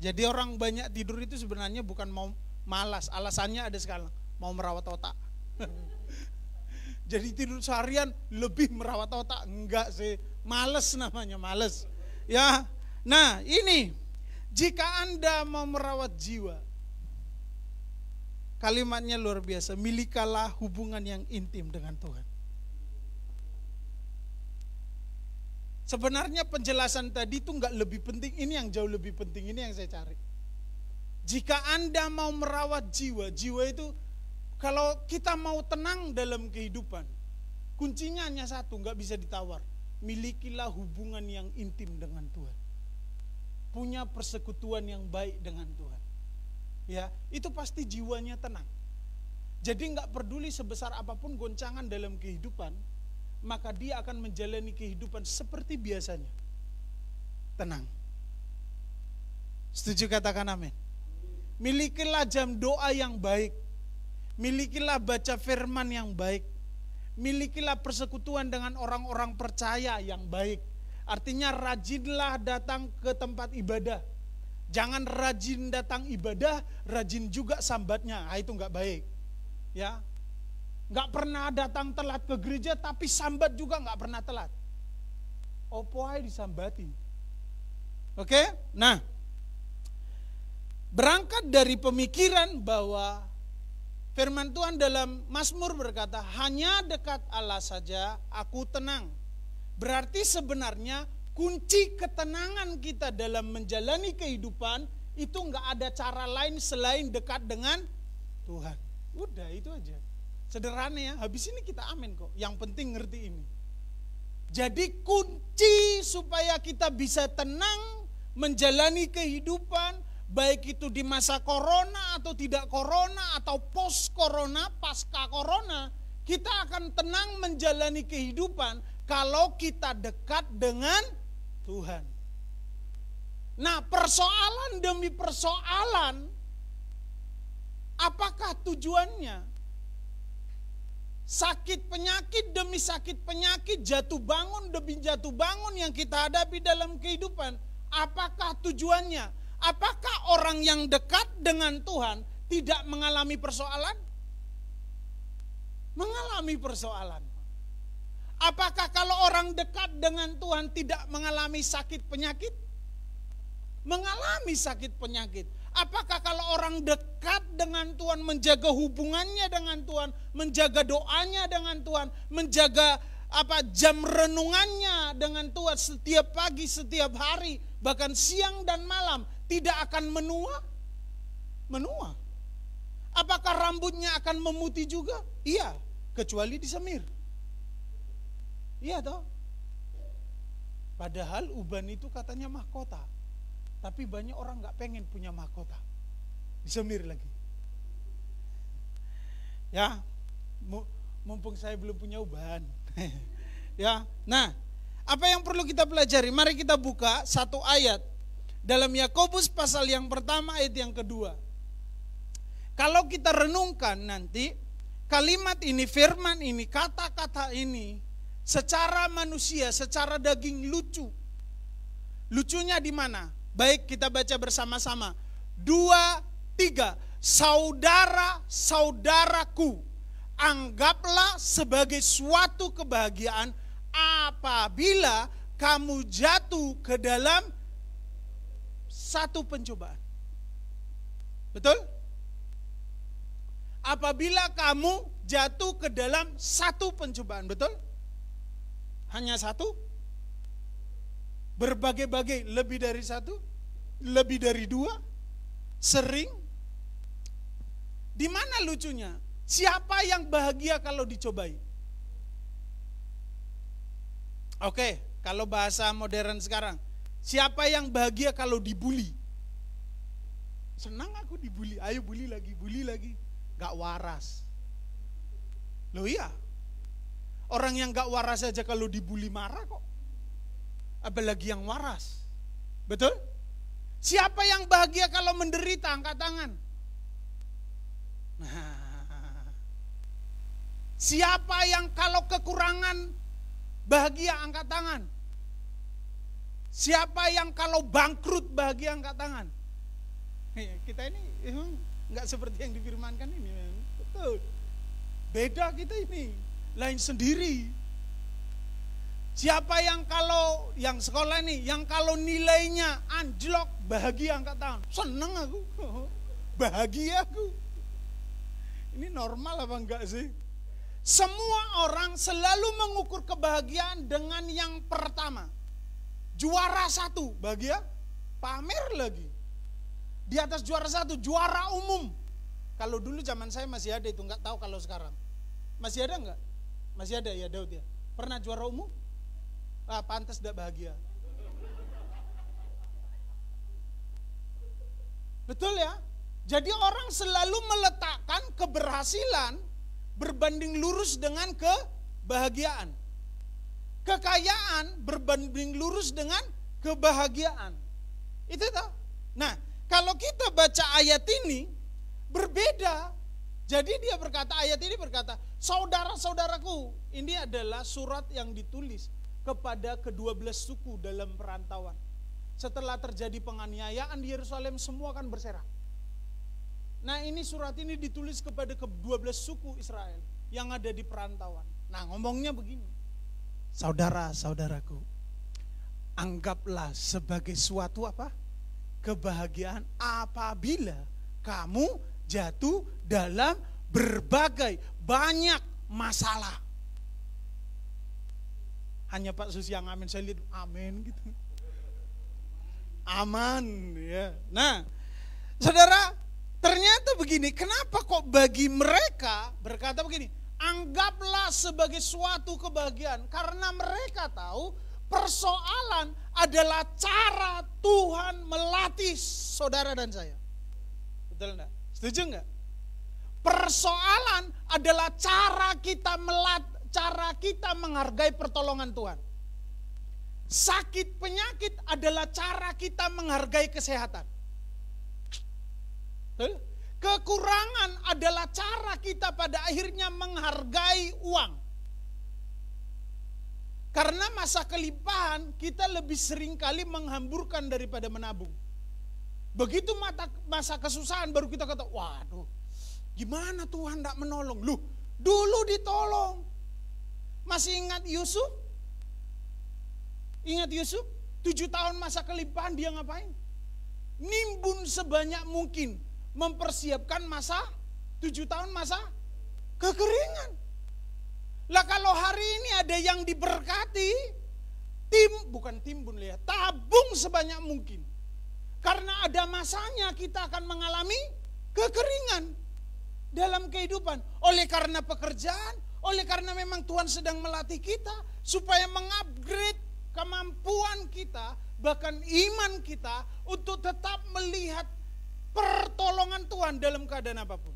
Jadi orang banyak tidur itu sebenarnya bukan mau malas, alasannya ada sekarang, mau merawat otak. Jadi tidur seharian lebih merawat otak, enggak sih, males namanya, males. Ya, nah ini, jika Anda mau merawat jiwa, kalimatnya luar biasa, milikalah hubungan yang intim dengan Tuhan. Sebenarnya penjelasan tadi itu nggak lebih penting, ini yang jauh lebih penting, ini yang saya cari. Jika Anda mau merawat jiwa, jiwa itu kalau kita mau tenang dalam kehidupan, kuncinya hanya satu, nggak bisa ditawar. Milikilah hubungan yang intim dengan Tuhan. Punya persekutuan yang baik dengan Tuhan. Ya, itu pasti jiwanya tenang. Jadi nggak peduli sebesar apapun goncangan dalam kehidupan, maka dia akan menjalani kehidupan seperti biasanya. Tenang. Setuju, katakan amin. Milikilah jam doa yang baik. Milikilah baca firman yang baik. Milikilah persekutuan dengan orang-orang percaya yang baik. Artinya rajinlah datang ke tempat ibadah. Jangan rajin datang ibadah, rajin juga sambatnya. Nah, itu nggak baik. Ya, nggak pernah datang telat ke gereja, tapi sambat juga nggak pernah telat. Opo ae disambatin. Oke? Nah, berangkat dari pemikiran bahwa firman Tuhan dalam Mazmur berkata, hanya dekat Allah saja aku tenang. Berarti sebenarnya kunci ketenangan kita dalam menjalani kehidupan itu nggak ada cara lain selain dekat dengan Tuhan. Udah itu aja. Sederhana ya, habis ini kita amin kok. Yang penting ngerti ini. Jadi kunci supaya kita bisa tenang menjalani kehidupan, baik itu di masa corona atau tidak corona atau post corona, pasca corona, kita akan tenang menjalani kehidupan kalau kita dekat dengan Tuhan. Nah, persoalan demi persoalan, apakah tujuannya? Sakit penyakit demi sakit penyakit, jatuh bangun demi jatuh bangun yang kita hadapi dalam kehidupan, apakah tujuannya? Apakah orang yang dekat dengan Tuhan tidak mengalami persoalan? Mengalami persoalan. Apakah kalau orang dekat dengan Tuhan tidak mengalami sakit penyakit? Mengalami sakit penyakit. Apakah kalau orang dekat dengan Tuhan, menjaga hubungannya dengan Tuhan, menjaga doanya dengan Tuhan, menjaga jam renungannya dengan Tuhan setiap pagi, setiap hari, bahkan siang dan malam, tidak akan menua? Menua. Apakah rambutnya akan memutih juga? Iya, kecuali disemir. Iya toh. Padahal uban itu katanya mahkota. Tapi banyak orang gak pengen punya mahkota. Disemir lagi. Ya, mumpung saya belum punya uban. Ya, nah, apa yang perlu kita pelajari? Mari kita buka satu ayat dalam Yakobus pasal yang pertama ayat yang kedua. Kalau kita renungkan nanti, kalimat ini, firman ini, kata-kata ini, secara manusia, secara daging lucu. Lucunya di mana? Baik, kita baca bersama-sama. 2, 3. Saudara-saudaraku, anggaplah sebagai suatu kebahagiaan apabila kamu jatuh ke dalam satu pencobaan. Betul? Apabila kamu jatuh ke dalam satu pencobaan, betul? Hanya satu? Berbagai-bagai, lebih dari satu, lebih dari dua, sering. Di mana lucunya? Siapa yang bahagia kalau dicobai? Oke, kalau bahasa modern sekarang, siapa yang bahagia kalau dibully? Senang aku dibully, ayo bully lagi, gak waras. Loh iya, orang yang gak waras aja kalau dibully marah kok. Apalagi yang waras. Betul? Siapa yang bahagia kalau menderita? Angkat tangan. Nah, siapa yang kalau kekurangan bahagia? Angkat tangan. Siapa yang kalau bangkrut bahagia? Angkat tangan. Kita ini nggak seperti yang difirmankan ini. Betul. Beda kita ini. Lain sendiri. Siapa yang kalau, yang sekolah nih, yang kalau nilainya anjlok, bahagia angkat tangan. Seneng aku, bahagia aku. Ini normal apa enggak sih? Semua orang selalu mengukur kebahagiaan dengan yang pertama. juara 1, bahagia, pamer lagi. Di atas juara 1, juara umum. Kalau dulu zaman saya masih ada itu, nggak tahu kalau sekarang. Masih ada nggak? Masih ada ya Daud ya. Pernah juara umum? Ah, pantas tidak bahagia. Betul ya? Jadi orang selalu meletakkan keberhasilan berbanding lurus dengan kebahagiaan. Kekayaan berbanding lurus dengan kebahagiaan. Itu toh. Nah, kalau kita baca ayat ini berbeda. Jadi dia berkata, ayat ini berkata, saudara-saudaraku, ini adalah surat yang ditulis kepada ke-12 suku dalam perantauan. Setelah terjadi penganiayaan di Yerusalem, semua kan berserak. Nah, ini surat ini ditulis kepada ke-12 suku Israel yang ada di perantauan. Nah, ngomongnya begini. Saudara-saudaraku, anggaplah sebagai suatu apa? Kebahagiaan apabila kamu jatuh dalam berbagai banyak masalah. Hanya Pak Susi yang amin, saya lihat amin gitu. Aman ya. Nah, saudara, ternyata begini, kenapa kok bagi mereka berkata begini, anggaplah sebagai suatu kebahagiaan, karena mereka tahu persoalan adalah cara Tuhan melatih saudara dan saya. Betul enggak? Setuju enggak? Persoalan adalah cara kita menghargai pertolongan Tuhan. Sakit penyakit adalah cara kita menghargai kesehatan. Betul? Kekurangan adalah cara kita pada akhirnya menghargai uang. Karena masa kelimpahan kita lebih sering kali menghamburkan daripada menabung. Begitu masa kesusahan baru kita kata, waduh gimana Tuhan tidak menolong. Loh, dulu ditolong. Masih ingat Yusuf? Ingat Yusuf? 7 tahun masa kelimpahan dia ngapain? Nimbun sebanyak mungkin. Mempersiapkan masa 7 tahun masa kekeringan. Lah kalau hari ini ada yang diberkati, bukan timbun ya, tabung sebanyak mungkin. Karena ada masanya kita akan mengalami kekeringan dalam kehidupan. Oleh karena pekerjaan, oleh karena memang Tuhan sedang melatih kita supaya mengupgrade kemampuan kita, bahkan iman kita untuk tetap melihat pertolongan Tuhan dalam keadaan apapun.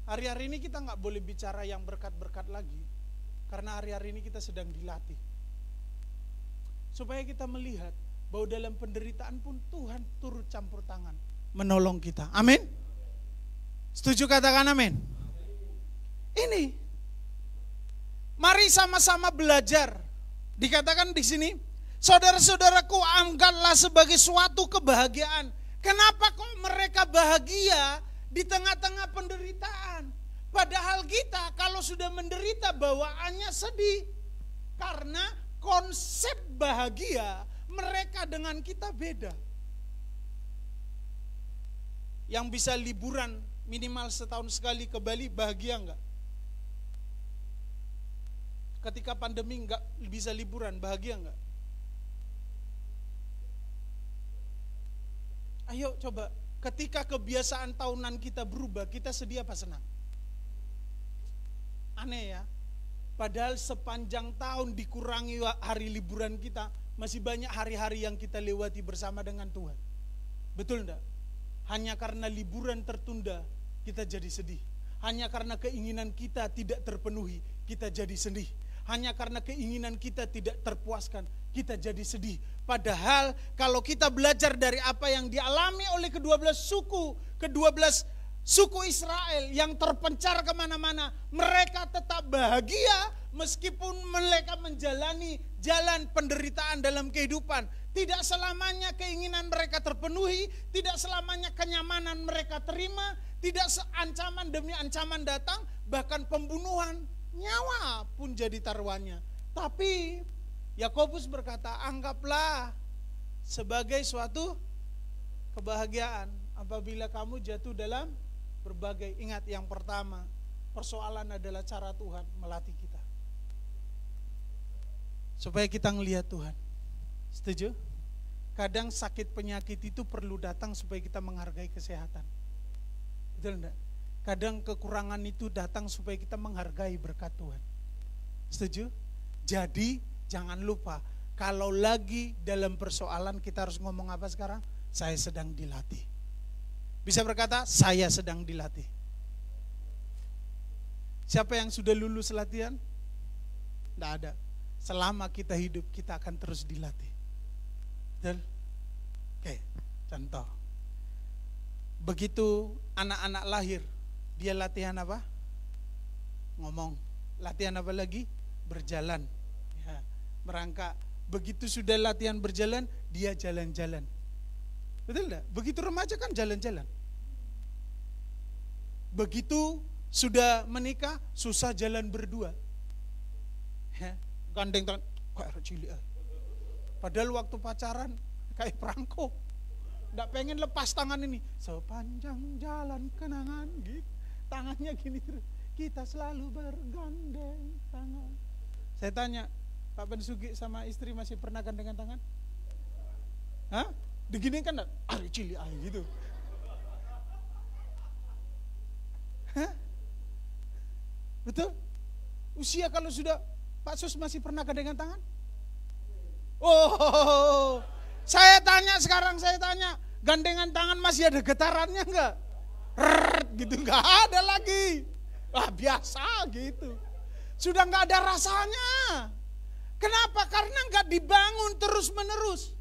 Hari-hari ini kita nggak boleh bicara yang berkat-berkat lagi, karena hari-hari ini kita sedang dilatih. Supaya kita melihat bahwa dalam penderitaan pun Tuhan turut campur tangan, menolong kita. Amin. Setuju katakan amin. Ini, mari sama-sama belajar. Dikatakan di sini, saudara-saudaraku, anggaplah sebagai suatu kebahagiaan. Kenapa kok mereka bahagia di tengah-tengah penderitaan? Padahal kita kalau sudah menderita bawaannya sedih. Karena konsep bahagia mereka dengan kita beda. Yang bisa liburan minimal setahun sekali ke Bali bahagia enggak? Ketika pandemi enggak bisa liburan bahagia enggak? Ayo coba, ketika kebiasaan tahunan kita berubah, kita sedih apa senang? Aneh ya. Padahal sepanjang tahun dikurangi hari liburan kita, masih banyak hari-hari yang kita lewati bersama dengan Tuhan. Betul enggak? Hanya karena liburan tertunda, kita jadi sedih. Hanya karena keinginan kita tidak terpenuhi, kita jadi sedih. Hanya karena keinginan kita tidak terpuaskan, kita jadi sedih. Padahal kalau kita belajar dari apa yang dialami oleh ke-12 suku Israel yang terpencar kemana-mana, mereka tetap bahagia meskipun mereka menjalani jalan penderitaan dalam kehidupan. Tidak selamanya keinginan mereka terpenuhi, tidak selamanya kenyamanan mereka terima, tidak ancaman demi ancaman datang, bahkan pembunuhan, nyawa pun jadi taruhannya. Tapi Yakobus berkata, anggaplah sebagai suatu kebahagiaan apabila kamu jatuh dalam berbagai. Ingat, yang pertama, persoalan adalah cara Tuhan melatih kita supaya kita ngelihat Tuhan. Setuju? Kadang sakit penyakit itu perlu datang supaya kita menghargai kesehatan. Betul enggak? Kadang kekurangan itu datang supaya kita menghargai berkat Tuhan. Setuju? Jadi jangan lupa, kalau lagi dalam persoalan kita harus ngomong apa sekarang? Saya sedang dilatih. Bisa berkata, saya sedang dilatih. Siapa yang sudah lulus latihan? Tidak ada. Selama kita hidup, kita akan terus dilatih. Betul? Oke, contoh. Begitu anak-anak lahir, dia latihan apa? Ngomong. Latihan apa lagi? Berjalan. Ya, merangkak. Begitu sudah latihan berjalan, dia jalan-jalan. Betul enggak? Begitu remaja kan jalan-jalan. Begitu sudah menikah, susah jalan berdua. Ya, gandeng tangan, kayak cilik. Padahal waktu pacaran kayak perangko. Nggak pengen lepas tangan ini. Sepanjang jalan kenangan gitu. Tangannya gini terus. Kita selalu bergandeng tangan. Saya tanya, Pak Bensugi sama istri masih pernah gandengan tangan? Hah? Begini kan enggak? Ari cilik gitu. Hah? Betul? Usia kalau sudah Pak Sus masih pernah gandengan tangan? Oh, saya tanya sekarang, gandengan tangan masih ada getarannya enggak? Gitu, enggak ada lagi. Wah, biasa gitu. Sudah enggak ada rasanya. Kenapa? Karena enggak dibangun terus menerus.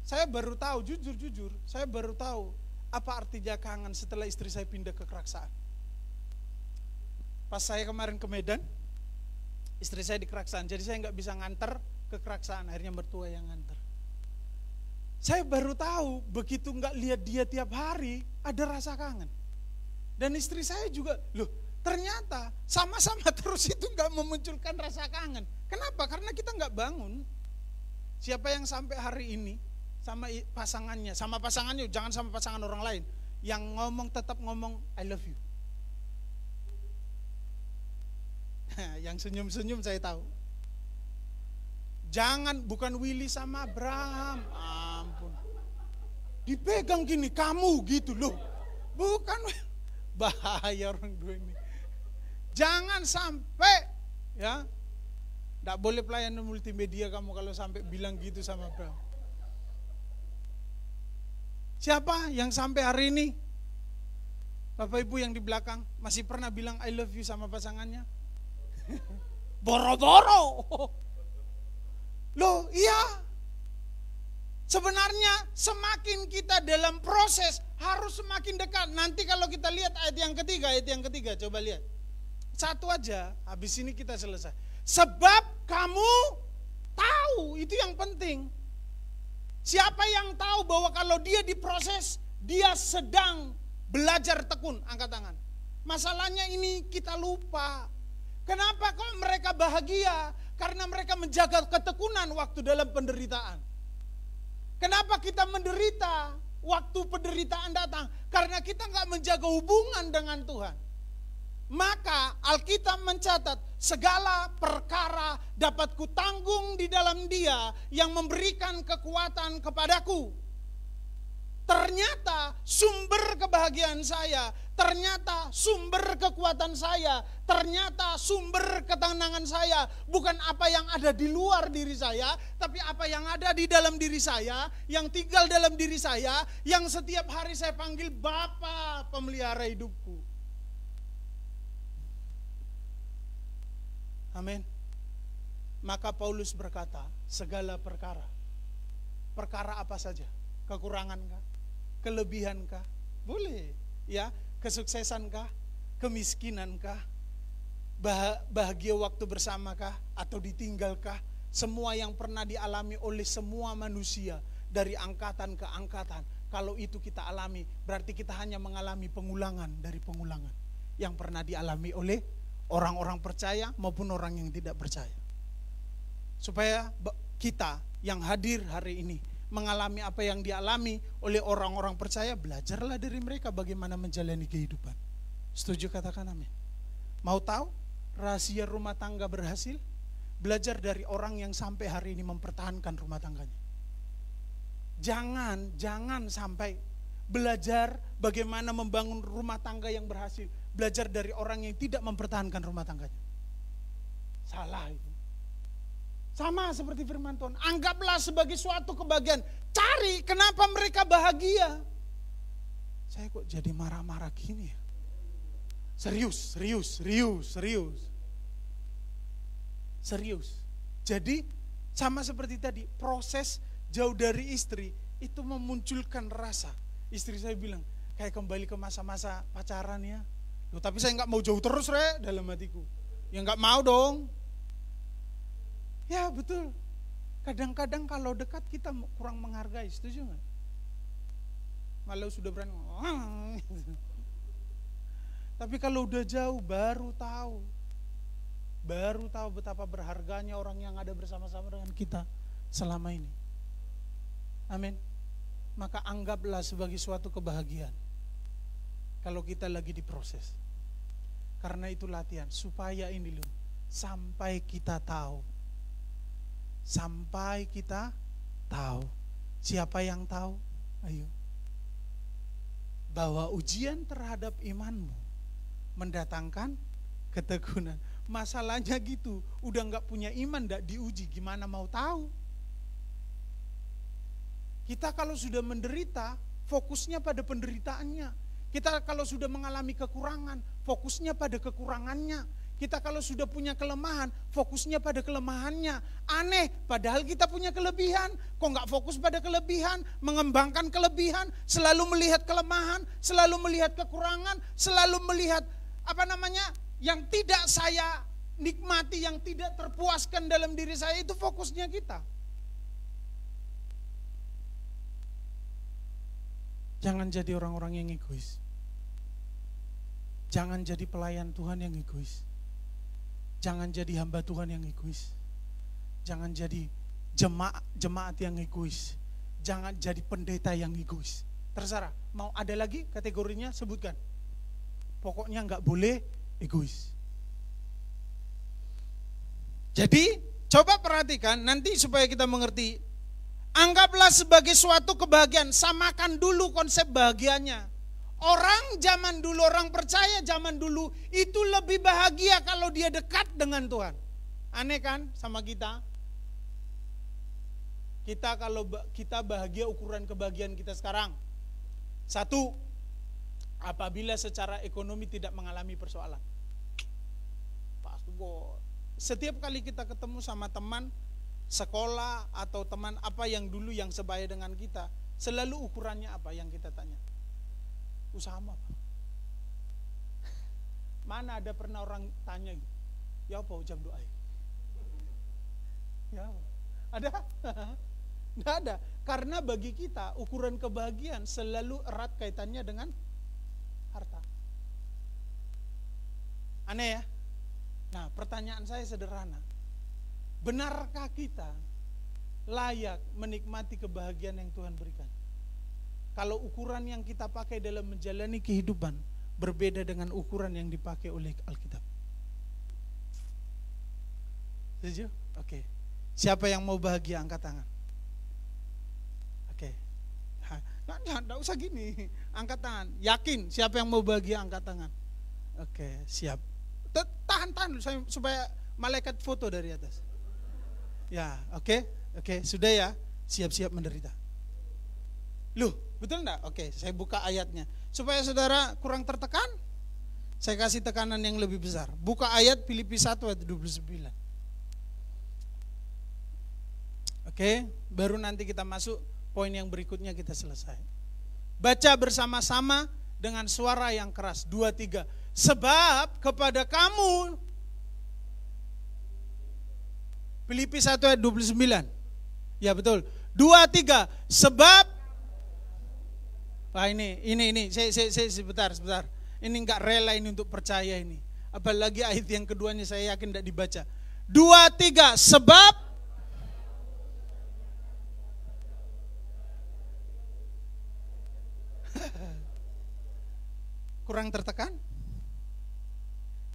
Saya baru tahu, jujur, saya baru tahu apa artinya kangen setelah istri saya pindah ke Keraksaan. Pas saya kemarin ke Medan, istri saya di Keraksaan, jadi saya nggak bisa nganter ke Keraksaan, akhirnya mertua yang nganter. Saya baru tahu, begitu nggak lihat dia tiap hari, ada rasa kangen. Dan istri saya juga, loh ternyata sama-sama terus itu nggak memunculkan rasa kangen. Kenapa? Karena kita nggak bangun. Siapa yang sampai hari ini sama pasangannya, jangan sama pasangan orang lain, yang ngomong tetap ngomong I love you. Yang senyum-senyum saya tahu. Jangan, bukan Willy sama Abraham. Ampun. Dipegang gini, kamu gitu loh. Bukan, bahaya orang dua ini. Jangan sampai, ya. Tidak boleh pelayanan multimedia kamu kalau sampai bilang gitu sama Abraham. Siapa yang sampai hari ini, Bapak Ibu yang di belakang, masih pernah bilang I love you sama pasangannya? Boro-boro. Loh iya. Sebenarnya semakin kita dalam proses harus semakin dekat. Nanti kalau kita lihat ayat yang ketiga, coba lihat. Satu aja, habis ini kita selesai. Sebab kamu tahu, itu yang penting. Siapa yang tahu bahwa kalau dia diproses, dia sedang belajar tekun, angkat tangan. Masalahnya ini kita lupa. Kenapa kok mereka bahagia? Karena mereka menjaga ketekunan waktu dalam penderitaan. Kenapa kita menderita waktu penderitaan datang? Karena kita nggak menjaga hubungan dengan Tuhan. Maka Alkitab mencatat segala perkara dapat kutanggung di dalam Dia yang memberikan kekuatan kepadaku. Ternyata sumber kebahagiaan saya, ternyata sumber kekuatan saya, ternyata sumber ketenangan saya bukan apa yang ada di luar diri saya, tapi apa yang ada di dalam diri saya, yang tinggal dalam diri saya, yang setiap hari saya panggil Bapa pemelihara hidupku. Amin. Maka Paulus berkata, segala perkara. Perkara apa saja? Kekurangankah? Kelebihankah? Boleh. Ya, kesuksesankah? Kemiskinankah? Bahagia waktu bersamakah? Atau ditinggalkah? Semua yang pernah dialami oleh semua manusia dari angkatan ke angkatan. Kalau itu kita alami, berarti kita hanya mengalami pengulangan dari pengulangan yang pernah dialami oleh orang-orang percaya maupun orang yang tidak percaya. Supaya kita yang hadir hari ini mengalami apa yang dialami oleh orang-orang percaya, belajarlah dari mereka bagaimana menjalani kehidupan. Setuju, katakan amin. Mau tahu rahasia rumah tangga berhasil? belajar dari orang yang sampai hari ini mempertahankan rumah tangganya. Jangan sampai belajar bagaimana membangun rumah tangga yang berhasil. Belajar dari orang yang tidak mempertahankan rumah tangganya. Salah itu. Sama seperti firman Tuhan. Anggaplah sebagai suatu kebahagiaan. Cari kenapa mereka bahagia. Saya kok jadi marah-marah gini ya. Serius. Jadi sama seperti tadi, proses jauh dari istri itu memunculkan rasa. Istri saya bilang, kayak kembali ke masa-masa pacaran ya. Loh, tapi saya nggak mau jauh terus dalam hatiku. Ya nggak mau dong. Ya betul. Kadang-kadang kalau dekat kita kurang menghargai, setuju nggak? Kalau sudah berani, tapi kalau udah jauh baru tahu betapa berharganya orang yang ada bersama-sama dengan kita selama ini. Amin. Maka anggaplah sebagai suatu kebahagiaan kalau kita lagi diproses. Karena itu latihan supaya ini loh, sampai kita tahu. Siapa yang tahu? Ayo. Bahwa ujian terhadap imanmu mendatangkan ketekunan. Masalahnya gitu, udah gak punya iman, gak diuji, gimana mau tahu? Kita kalau sudah menderita, fokusnya pada penderitaannya. Kita kalau sudah mengalami kekurangan, fokusnya pada kekurangannya. Kita kalau sudah punya kelemahan, fokusnya pada kelemahannya. Aneh, padahal kita punya kelebihan. Kok gak fokus pada kelebihan, mengembangkan kelebihan, selalu melihat kelemahan, selalu melihat kekurangan, selalu melihat yang tidak saya nikmati, yang tidak terpuaskan dalam diri saya, itu fokusnya kita. Jangan jadi orang-orang yang egois. Jangan jadi pelayan Tuhan yang egois. Jangan jadi hamba Tuhan yang egois. Jangan jadi jemaat yang egois. Jangan jadi pendeta yang egois. Terserah, mau ada lagi kategorinya, sebutkan. Pokoknya gak boleh egois. Jadi coba perhatikan nanti supaya kita mengerti. Anggaplah sebagai suatu kebahagiaan. Samakan dulu konsep bahagianya. Orang zaman dulu, orang percaya zaman dulu itu lebih bahagia kalau dia dekat dengan Tuhan. Aneh kan sama kita? Kalau kita bahagia, ukuran kebahagiaan kita sekarang. Satu, apabila secara ekonomi tidak mengalami persoalan. Setiap kali kita ketemu sama teman sekolah atau teman apa yang dulu yang sebaya dengan kita, selalu ukurannya apa yang kita tanya? Usahamu apa? Mana ada pernah orang tanya, ya apa jam doa? Ya, ada? Nggak ada. Karena bagi kita ukuran kebahagiaan selalu erat kaitannya dengan harta. Aneh ya? Nah, pertanyaan saya sederhana. Benarkah kita layak menikmati kebahagiaan yang Tuhan berikan? Kalau ukuran yang kita pakai dalam menjalani kehidupan berbeda dengan ukuran yang dipakai oleh Alkitab. Setuju? Oke. Siapa yang mau bahagia angkat tangan? Oke. Nggak usah gini. Angkat tangan. Yakin siapa yang mau bahagia angkat tangan? Oke, siap. Tahan supaya malaikat foto dari atas. Ya, oke, sudah ya. Siap-siap menderita. Loh, betul enggak? Oke, saya buka ayatnya. Supaya saudara kurang tertekan, saya kasih tekanan yang lebih besar. Buka ayat Filipi 1 ayat 29. Oke, baru nanti kita masuk poin yang berikutnya, kita selesai. Baca bersama-sama dengan suara yang keras. 2, 3. Sebab kepada kamu, Filipi 1 ayat 29. Ya betul. 2, 3. Sebab ini saya sebentar. Ini enggak rela ini untuk percaya ini. Apalagi ayat yang keduanya saya yakin tidak dibaca. 2, 3. Sebab kurang tertekan?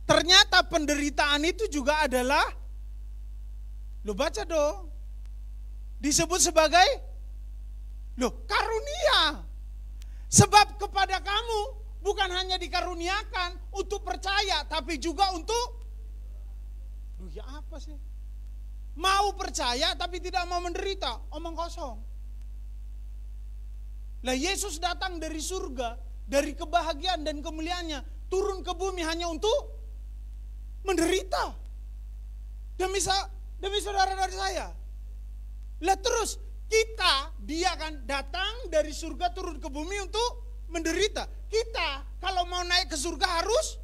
Ternyata penderitaan itu juga adalah Lo baca dong. Disebut sebagai karunia. Sebab kepada kamu bukan hanya dikaruniakan untuk percaya, tapi juga untuk ya apa sih? Mau percaya tapi tidak mau menderita, omong kosong. Lah Yesus datang dari surga, dari kebahagiaan dan kemuliaannya, turun ke bumi hanya untuk menderita. Demi saudara dari saya. Lah terus dia kan datang dari surga turun ke bumi untuk menderita. Kita kalau mau naik ke surga harus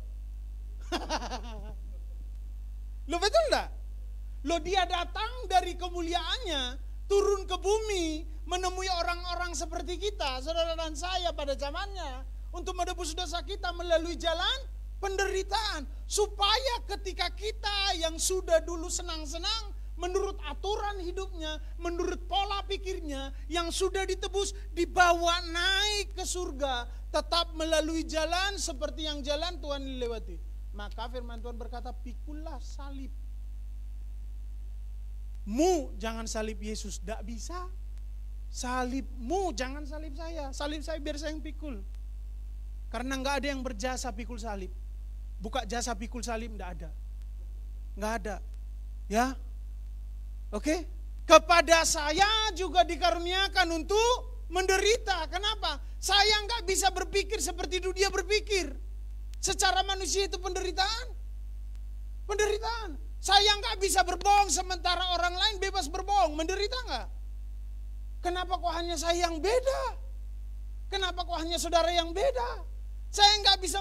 lo betul enggak? Lo dia datang dari kemuliaannya turun ke bumi menemui orang-orang seperti kita, saudara dan saya pada zamannya, untuk menebus dosa kita melalui jalan penderitaan, supaya ketika kita yang sudah dulu senang-senang menurut aturan hidupnya, menurut pola pikirnya yang sudah ditebus, dibawa naik ke surga, tetap melalui jalan seperti yang jalan Tuhan dilewati. Maka firman Tuhan berkata, pikulah salib. Jangan salib Yesus, tidak bisa. Salibmu jangan salib saya. Salib saya biar saya yang pikul. Karena nggak ada yang berjasa pikul salib. Buka jasa pikul salib tidak ada. Nggak ada. Ya. Oke? Kepada saya juga dikaruniakan untuk menderita. Kenapa? Saya nggak bisa berpikir seperti dia berpikir. Secara manusia itu penderitaan. Penderitaan. Saya nggak bisa berbohong sementara orang lain bebas berbohong. Menderita nggak? Kenapa kok hanya saya yang beda? Kenapa kok hanya saudara yang beda? Saya nggak bisa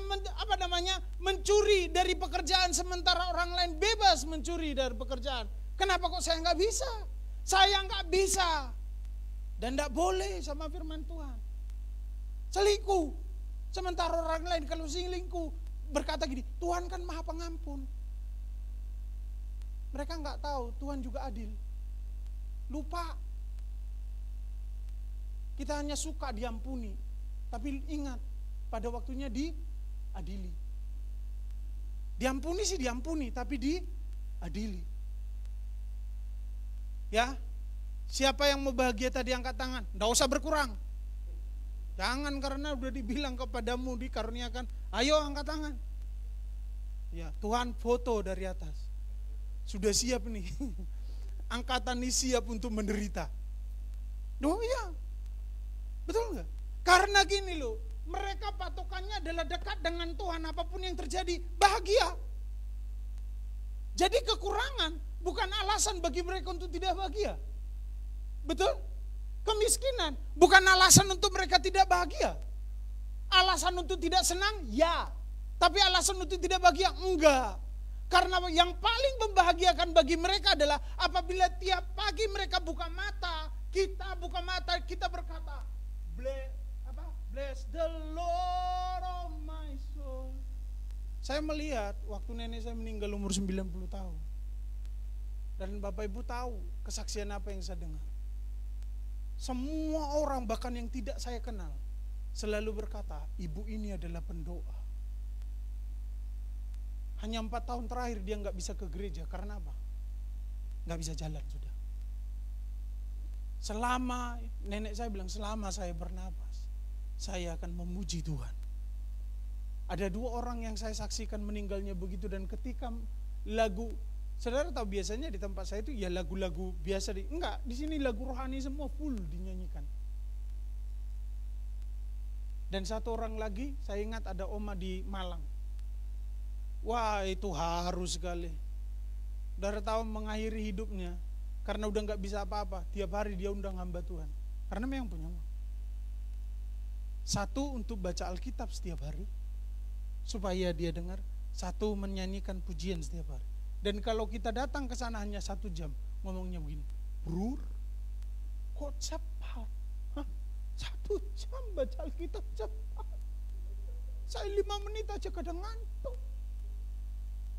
mencuri dari pekerjaan sementara orang lain bebas mencuri dari pekerjaan. Kenapa kok saya nggak bisa? Saya nggak bisa dan nggak boleh sama firman Tuhan. Selingkuh, sementara orang lain kalau selingkuh berkata gini, Tuhan kan Maha Pengampun. Mereka nggak tahu Tuhan juga adil. Lupa. Kita hanya suka diampuni, tapi ingat pada waktunya diadili. Diampuni sih diampuni, tapi diadili. Ya, siapa yang mau bahagia tadi angkat tangan? Nggak usah berkurang. Jangan karena udah dibilang kepadamu dikaruniakan. Ayo angkat tangan. Ya, Tuhan foto dari atas. Sudah siap nih. Angkatan ini siap untuk menderita. Oh iya. Betul nggak? Karena gini loh, mereka patokannya adalah dekat dengan Tuhan, apapun yang terjadi, bahagia. Jadi kekurangan bukan alasan bagi mereka untuk tidak bahagia. Betul? Kemiskinan bukan alasan untuk mereka tidak bahagia. Alasan untuk tidak senang, ya. Tapi alasan untuk tidak bahagia, enggak. Karena yang paling membahagiakan bagi mereka adalah apabila tiap pagi mereka buka mata, kita buka mata, kita berkata, Bless the Lord of my soul. Saya melihat waktu nenek saya meninggal umur 90 tahun. Dan Bapak Ibu tahu kesaksian apa yang saya dengar. Semua orang bahkan yang tidak saya kenal selalu berkata, ibu ini adalah pendoa. Hanya 4 tahun terakhir dia nggak bisa ke gereja, karena apa? Nggak bisa jalan sudah. Selama, nenek saya bilang, selama saya bernapas, saya akan memuji Tuhan. Ada 2 orang yang saya saksikan meninggalnya begitu, dan ketika lagu, saudara tahu biasanya di tempat saya itu ya lagu-lagu biasa, enggak, di sini lagu rohani semua full dinyanyikan. Dan 1 orang lagi, saya ingat ada oma di Malang. Wah, itu harus sekali. Dari tahun mengakhiri hidupnya, karena udah nggak bisa apa-apa, tiap hari dia undang hamba Tuhan. Karena memang punya uang. 1 untuk baca Alkitab setiap hari, supaya dia dengar. 1 menyanyikan pujian setiap hari. Dan kalau kita datang ke sana hanya 1 jam, ngomongnya begini, Brur, kok cepat? 1 jam baca Alkitab cepat. Saya 5 menit aja kadang ngantuk.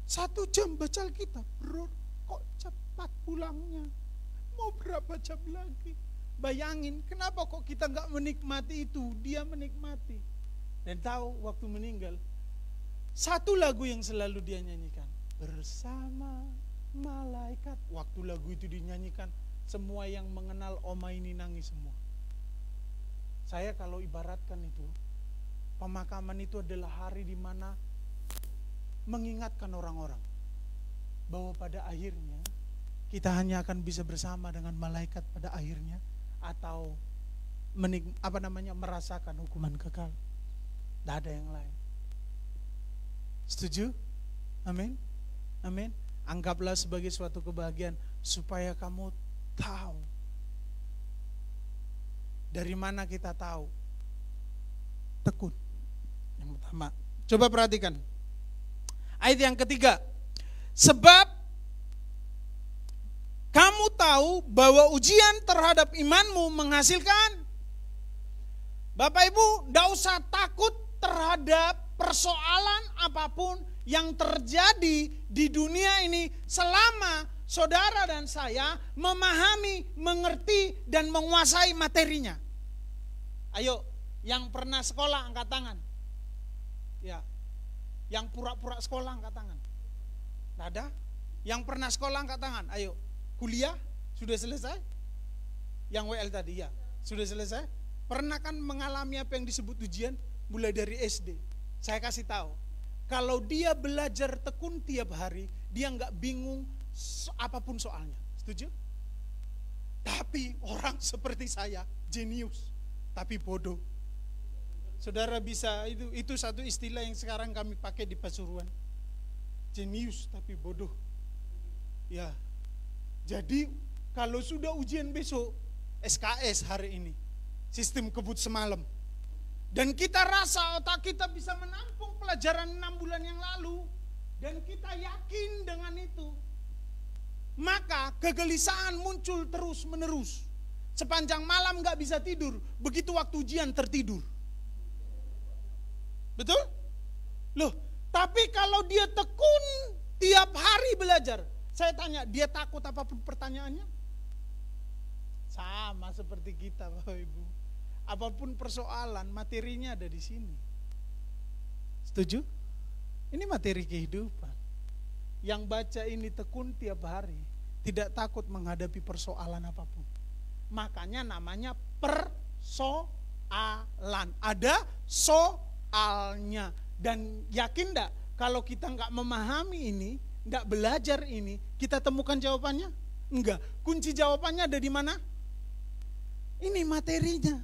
1 jam baca Alkitab, Bro, kok cepat pulangnya? Mau berapa jam lagi? Bayangin, kenapa kok kita nggak menikmati itu? Dia menikmati. Dan tahu waktu meninggal, 1 lagu yang selalu dia nyanyikan, bersama malaikat. Waktu lagu itu dinyanyikan, semua yang mengenal Oma ini nangis semua. Saya kalau ibaratkan itu, pemakaman itu adalah hari di mana mengingatkan orang-orang bahwa pada akhirnya kita hanya akan bisa bersama dengan malaikat pada akhirnya, atau merasakan hukuman kekal. Tidak ada yang lain. Setuju? Amin. Amin. Anggaplah sebagai suatu kebahagiaan supaya kamu tahu. Dari mana kita tahu? Tekun. Yang pertama. Coba perhatikan. Ayat yang ketiga. Sebab kamu tahu bahwa ujian terhadap imanmu menghasilkan. Bapak Ibu, tidak usah takut terhadap persoalan apapun yang terjadi di dunia ini selama saudara dan saya memahami, mengerti, dan menguasai materinya. Ayo, yang pernah sekolah angkat tangan. Ya, yang pura-pura sekolah angkat tangan. Tidak ada? Yang pernah sekolah angkat tangan. Ayo, kuliah sudah selesai? Yang WL tadi ya, sudah selesai? Pernah kan mengalami apa yang disebut ujian mulai dari SD? Saya kasih tahu, kalau dia belajar tekun tiap hari, dia nggak bingung apapun soalnya. Setuju? Tapi orang seperti saya, jenius, tapi bodoh. Saudara bisa, itu satu istilah yang sekarang kami pakai di Pasuruan. Jenius tapi bodoh. Ya, jadi kalau sudah ujian besok, SKS hari ini, sistem kebut semalam, dan kita rasa otak kita bisa menampung pelajaran 6 bulan yang lalu, dan kita yakin dengan itu, maka kegelisahan muncul terus menerus. Sepanjang malam gak bisa tidur, begitu waktu ujian tertidur. Betul? Loh, tapi kalau dia tekun tiap hari belajar, saya tanya, dia takut apapun pertanyaannya? Sama seperti kita Bapak Ibu. Apapun persoalan, materinya ada di sini. Setuju? Ini materi kehidupan. Yang baca ini tekun tiap hari, tidak takut menghadapi persoalan apapun. Makanya namanya persoalan. Ada soalnya. Dan yakin enggak kalau kita enggak memahami ini, enggak belajar ini, kita temukan jawabannya? Enggak. Kunci jawabannya ada di mana? Ini materinya.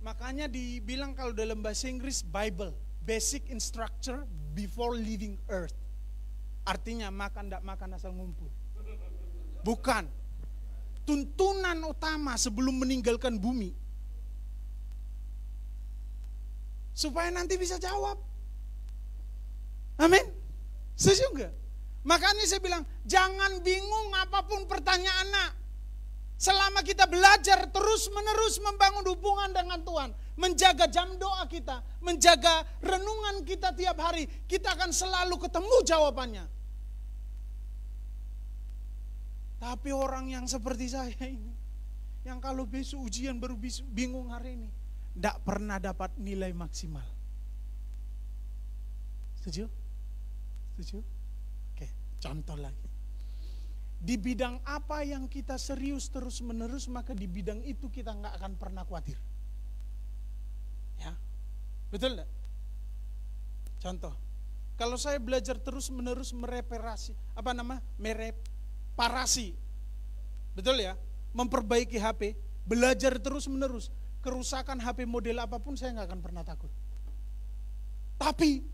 Makanya dibilang kalau dalam bahasa Inggris Bible, basic instructor before leaving earth. Artinya makan enggak makan asal ngumpul. Bukan. Tuntunan utama sebelum meninggalkan bumi. Supaya nanti bisa jawab. Amin. Setuju enggak? Makanya saya bilang, jangan bingung apapun pertanyaannya. Selama kita belajar terus-menerus membangun hubungan dengan Tuhan, menjaga jam doa kita, menjaga renungan kita tiap hari, kita akan selalu ketemu jawabannya. Tapi orang yang seperti saya ini, yang kalau besok ujian baru bingung hari ini, tidak pernah dapat nilai maksimal. Setuju? Setuju? Oke, contoh lagi. Di bidang apa yang kita serius terus menerus, maka di bidang itu kita nggak akan pernah khawatir. Ya, betul nggak? Contoh, kalau saya belajar terus menerus mereparasi, betul ya? Memperbaiki HP, belajar terus menerus, kerusakan HP model apapun saya nggak akan pernah takut. Tapi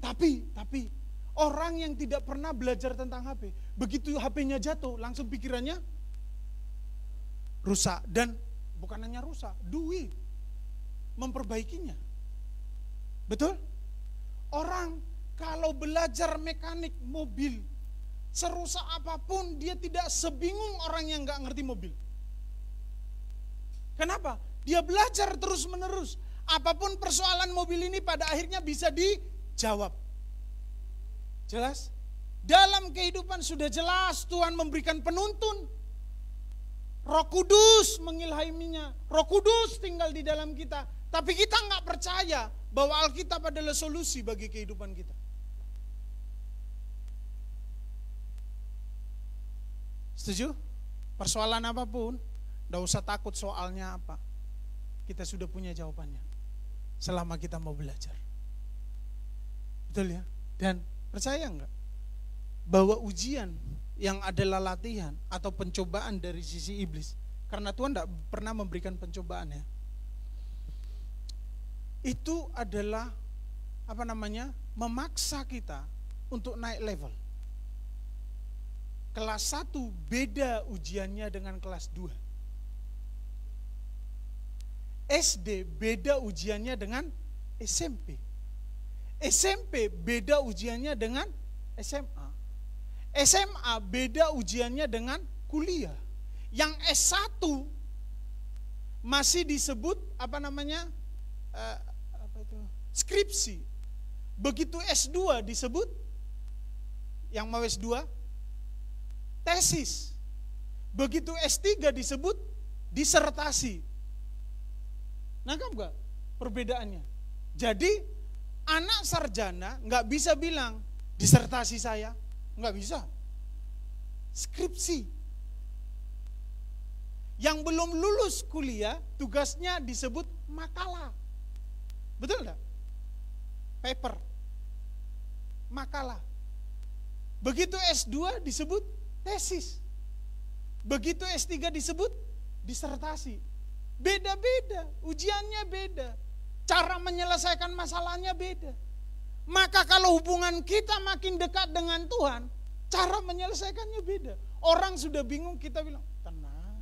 orang yang tidak pernah belajar tentang HP, begitu HP-nya jatuh, langsung pikirannya rusak. Dan bukan hanya rusak, duit memperbaikinya. Betul? Orang kalau belajar mekanik mobil, serusak apapun, dia tidak sebingung orang yang gak ngerti mobil. Kenapa? Dia belajar terus menerus. Apapun persoalan mobil ini pada akhirnya bisa dijawab. Jelas? Dalam kehidupan sudah jelas Tuhan memberikan penuntun. Roh Kudus mengilhaminya. Roh Kudus tinggal di dalam kita. Tapi kita nggak percaya bahwa Alkitab adalah solusi bagi kehidupan kita. Setuju? Persoalan apapun, tidak usah takut soalnya apa. Kita sudah punya jawabannya selama kita mau belajar. Betul ya? Dan percaya enggak bahwa ujian yang adalah latihan atau pencobaan dari sisi iblis, karena Tuhan tidak pernah memberikan pencobaan ya, itu adalah memaksa kita untuk naik level. Kelas 1 beda ujiannya dengan kelas 2. SD beda ujiannya dengan SMP. SMP beda ujiannya dengan SMA. SMA beda ujiannya dengan kuliah. Yang S1 masih disebut skripsi. Begitu S2 disebut, yang mau S2 tesis. Begitu S3 disebut disertasi. Nangkap gak perbedaannya? Jadi anak sarjana nggak bisa bilang disertasi saya, nggak bisa. Skripsi. Yang belum lulus kuliah tugasnya disebut makalah. Betul nggak? Paper. Makalah. Begitu S2 disebut tesis. Begitu S3 disebut disertasi. Beda-beda, ujiannya beda. Cara menyelesaikan masalahnya beda. Maka kalau hubungan kita makin dekat dengan Tuhan, cara menyelesaikannya beda. Orang sudah bingung, kita bilang, tenang.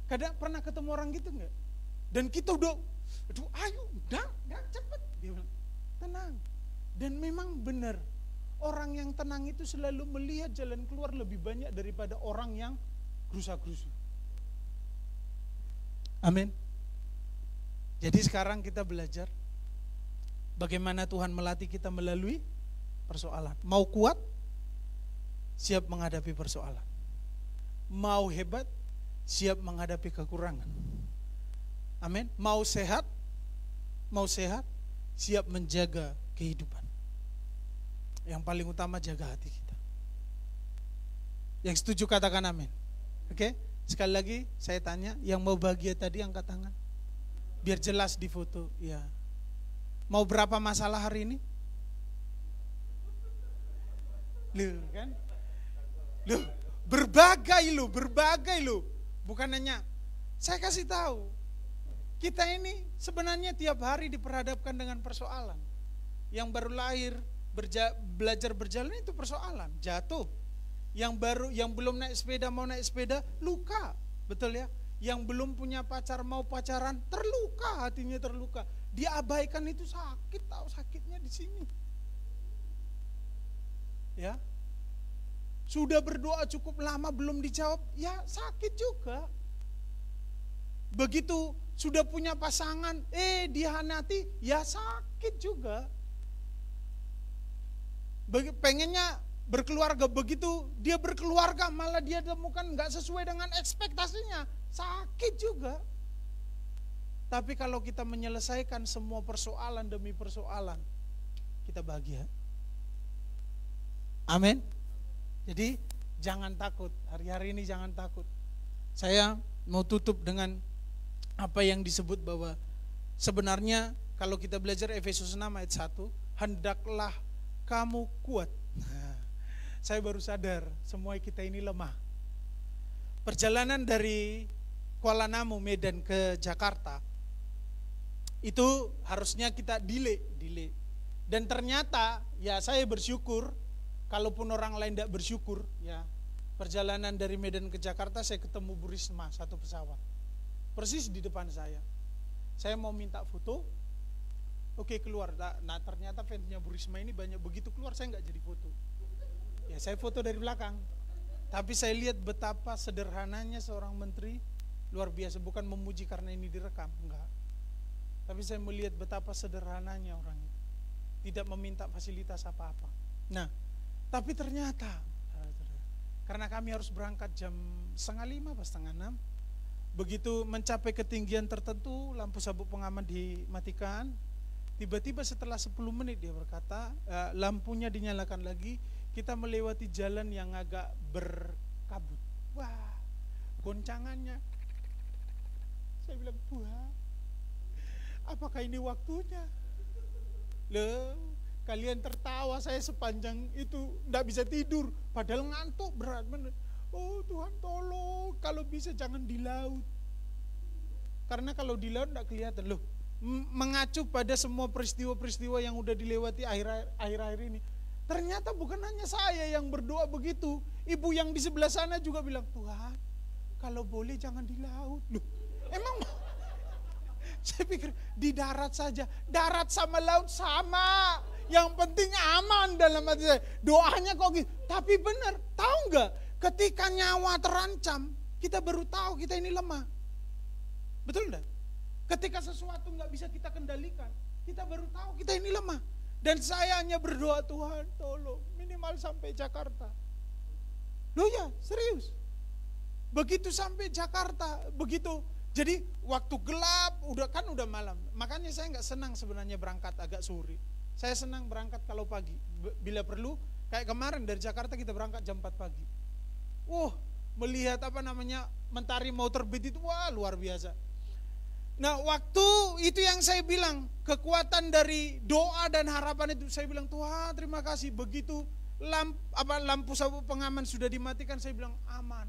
Kadang pernah ketemu orang gitu enggak? Dan kita udah, ayo, udah cepet. Dia bilang, tenang. Dan memang benar, orang yang tenang itu selalu melihat jalan keluar lebih banyak daripada orang yang gerusa-gerusu. Amin. Jadi sekarang kita belajar bagaimana Tuhan melatih kita melalui persoalan. Mau kuat, siap menghadapi persoalan. Mau hebat, siap menghadapi kekurangan. Amin. Mau sehat, siap menjaga kehidupan. Yang paling utama jaga hati kita. Yang setuju katakan amin. Oke? Sekali lagi saya tanya, yang mau bahagia tadi angkat tangan. Biar jelas di foto, ya. Mau berapa masalah hari ini? Loh, kan? Loh, berbagai loh. Bukan hanya, saya kasih tahu, kita ini sebenarnya tiap hari diperhadapkan dengan persoalan. Yang baru lahir, belajar berjalan itu persoalan, jatuh. Yang belum naik sepeda mau naik sepeda, luka, betul ya? Yang belum punya pacar mau pacaran, terluka, hatinya terluka. Diabaikan itu sakit, tahu sakitnya di sini. Ya. Sudah berdoa cukup lama belum dijawab, ya sakit juga. Begitu sudah punya pasangan, dihianati, ya sakit juga. Pengennya berkeluarga, begitu dia berkeluarga malah dia temukan nggak sesuai dengan ekspektasinya, sakit juga. Tapi kalau kita menyelesaikan semua persoalan demi persoalan, kita bahagia. Amin. Jadi jangan takut, hari-hari ini jangan takut. Saya mau tutup dengan apa yang disebut bahwa sebenarnya kalau kita belajar Efesus 6 ayat 1, hendaklah kamu kuat. Saya baru sadar semua kita ini lemah. Perjalanan dari Kuala Namu, Medan ke Jakarta itu harusnya kita delay. Dan ternyata ya saya bersyukur, kalaupun orang lain tidak bersyukur, ya perjalanan dari Medan ke Jakarta saya ketemu Bu Risma satu pesawat. Persis di depan saya. Saya mau minta foto, oke keluar. Nah ternyata fansnya Bu Risma ini banyak, begitu keluar saya nggak jadi foto. Ya saya foto dari belakang. Tapi saya lihat betapa sederhananya seorang menteri, luar biasa. Bukan memuji karena ini direkam, enggak. Tapi saya melihat betapa sederhananya orang itu. Tidak meminta fasilitas apa-apa. Nah, tapi ternyata, karena kami harus berangkat jam 4:30 atau 5:30, begitu mencapai ketinggian tertentu, lampu sabuk pengaman dimatikan. Tiba-tiba setelah 10 menit dia berkata, lampunya dinyalakan lagi. Kita melewati jalan yang agak kabut. Wah, goncangannya. Saya bilang, Tuhan, apakah ini waktunya? Loh, kalian tertawa, saya sepanjang itu enggak bisa tidur. Padahal ngantuk berat bener. Oh Tuhan tolong, kalau bisa jangan di laut. Karena kalau di laut enggak kelihatan. Loh, mengacu pada semua peristiwa-peristiwa yang udah dilewati akhir-akhir ini. Ternyata bukan hanya saya yang berdoa begitu. Ibu yang di sebelah sana juga bilang, Tuhan kalau boleh jangan di laut. Loh, emang saya pikir di darat saja. Darat sama laut sama. Yang penting aman dalam hati saya. Doanya kok gitu. Tapi benar, tahu nggak? Ketika nyawa terancam, kita baru tahu kita ini lemah. Betul enggak? Ketika sesuatu nggak bisa kita kendalikan, kita baru tahu kita ini lemah. Dan saya hanya berdoa, Tuhan tolong minimal sampai Jakarta. Loh ya, serius. Begitu sampai Jakarta, begitu. Jadi waktu gelap, udah malam. Makanya saya nggak senang sebenarnya berangkat agak sore. Saya senang berangkat kalau pagi. Bila perlu, kayak kemarin dari Jakarta kita berangkat jam 4 pagi. Melihat mentari mau terbit itu, wah luar biasa. Nah waktu itu yang saya bilang, kekuatan dari doa dan harapan itu, saya bilang Tuhan terima kasih. Begitu lampu sabuk pengaman sudah dimatikan, saya bilang aman.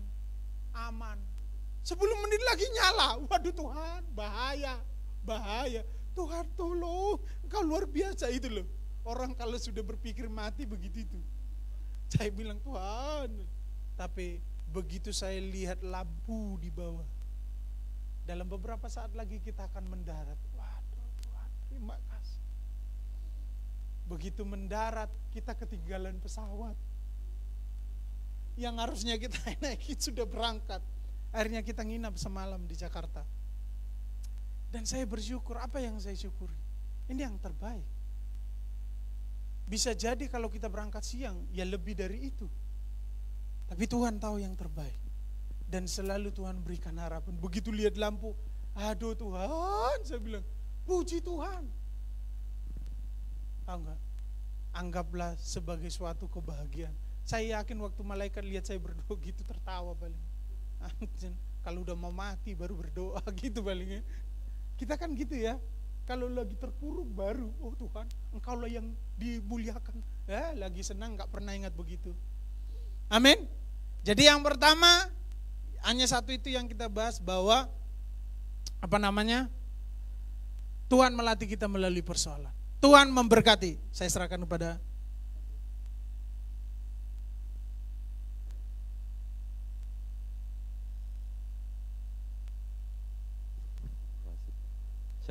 10 menit lagi nyala. Waduh Tuhan, bahaya. Tuhan tolong, Engkau luar biasa itu loh. Orang kalau sudah berpikir mati begitu itu. Saya bilang Tuhan, tapi begitu saya lihat lampu di bawah, dalam beberapa saat lagi kita akan mendarat. Waduh Tuhan, terima kasih. Begitu mendarat, kita ketinggalan pesawat. Yang harusnya kita naikin sudah berangkat. Akhirnya kita nginap semalam di Jakarta. Dan saya bersyukur, apa yang saya syukuri? Ini yang terbaik. Bisa jadi kalau kita berangkat siang, ya lebih dari itu. Tapi Tuhan tahu yang terbaik. Dan selalu Tuhan berikan harapan. Begitu lihat lampu, aduh Tuhan, saya bilang, puji Tuhan. Tahu enggak? Anggaplah sebagai suatu kebahagiaan. Saya yakin waktu malaikat lihat saya berdoa gitu tertawa paling. Kalau udah mau mati baru berdoa gitu palingnya. Kita kan gitu ya. Kalau lagi terpuruk baru, oh Tuhan, Engkau lah yang dimuliakan. Lagi senang gak pernah ingat begitu. Amin. Jadi yang pertama, hanya satu itu yang kita bahas, bahwa Tuhan melatih kita melalui persoalan. Tuhan memberkati. Saya serahkan kepada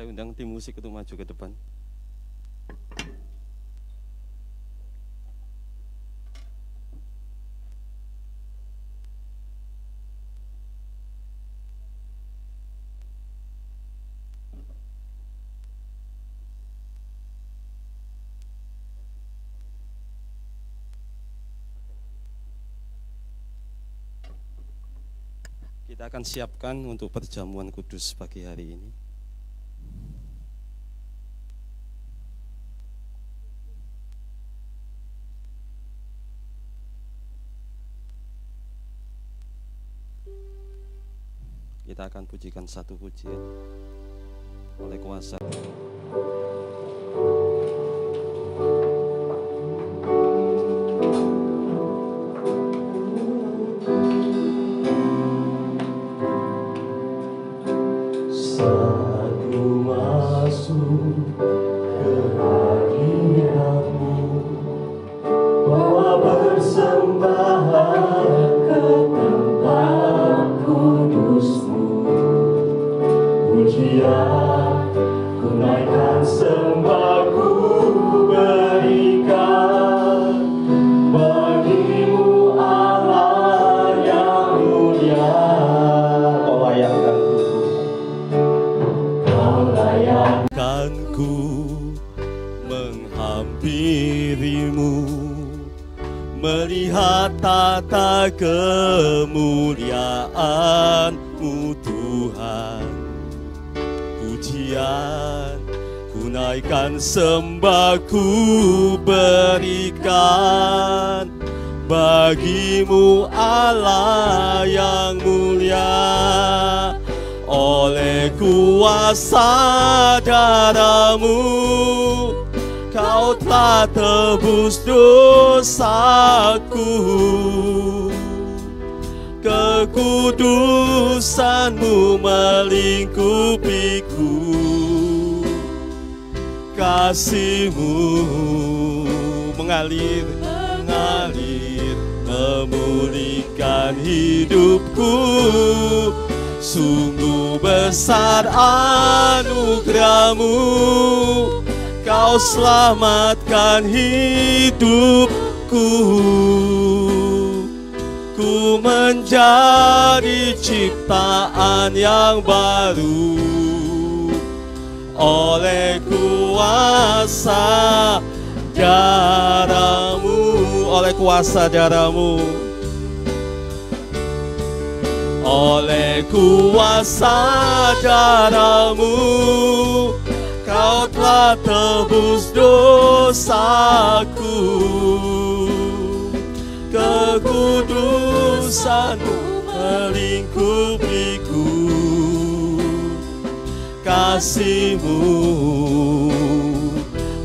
saya undang tim musik untuk maju ke depan. Kita akan siapkan untuk perjamuan kudus pagi hari ini. Kita akan pujikan satu pujian oleh kuasa. Saat ku masuk ke hadiratmu, bawa persembahan ke tempat kudusmu. Pujian ku naikkan, sembah ku berikan bagimu Allah yang mulia. Kau layakkan ku menghampirimu, melihat tata kemuliaan-Mu Tuhan. Pujian ku naikkan, sembah ku berikan bagimu Allah yang mulia. Oleh kuasa darah-Mu Kau telah tebus dosaku. Kekudusan-Mu melingkupiku. Kasih-Mu mengalir, memulihkan hidupku. Sungguh besar anugerah-Mu, Kau selamatkan hidupku. Ku menjadi ciptaan yang baru oleh kuasa darah-Mu, oleh kuasa darah-Mu, oleh kuasa darah-Mu, Kau telah tebus dosaku. Kekudusan-Mu melingkupiku. Kasih-Mu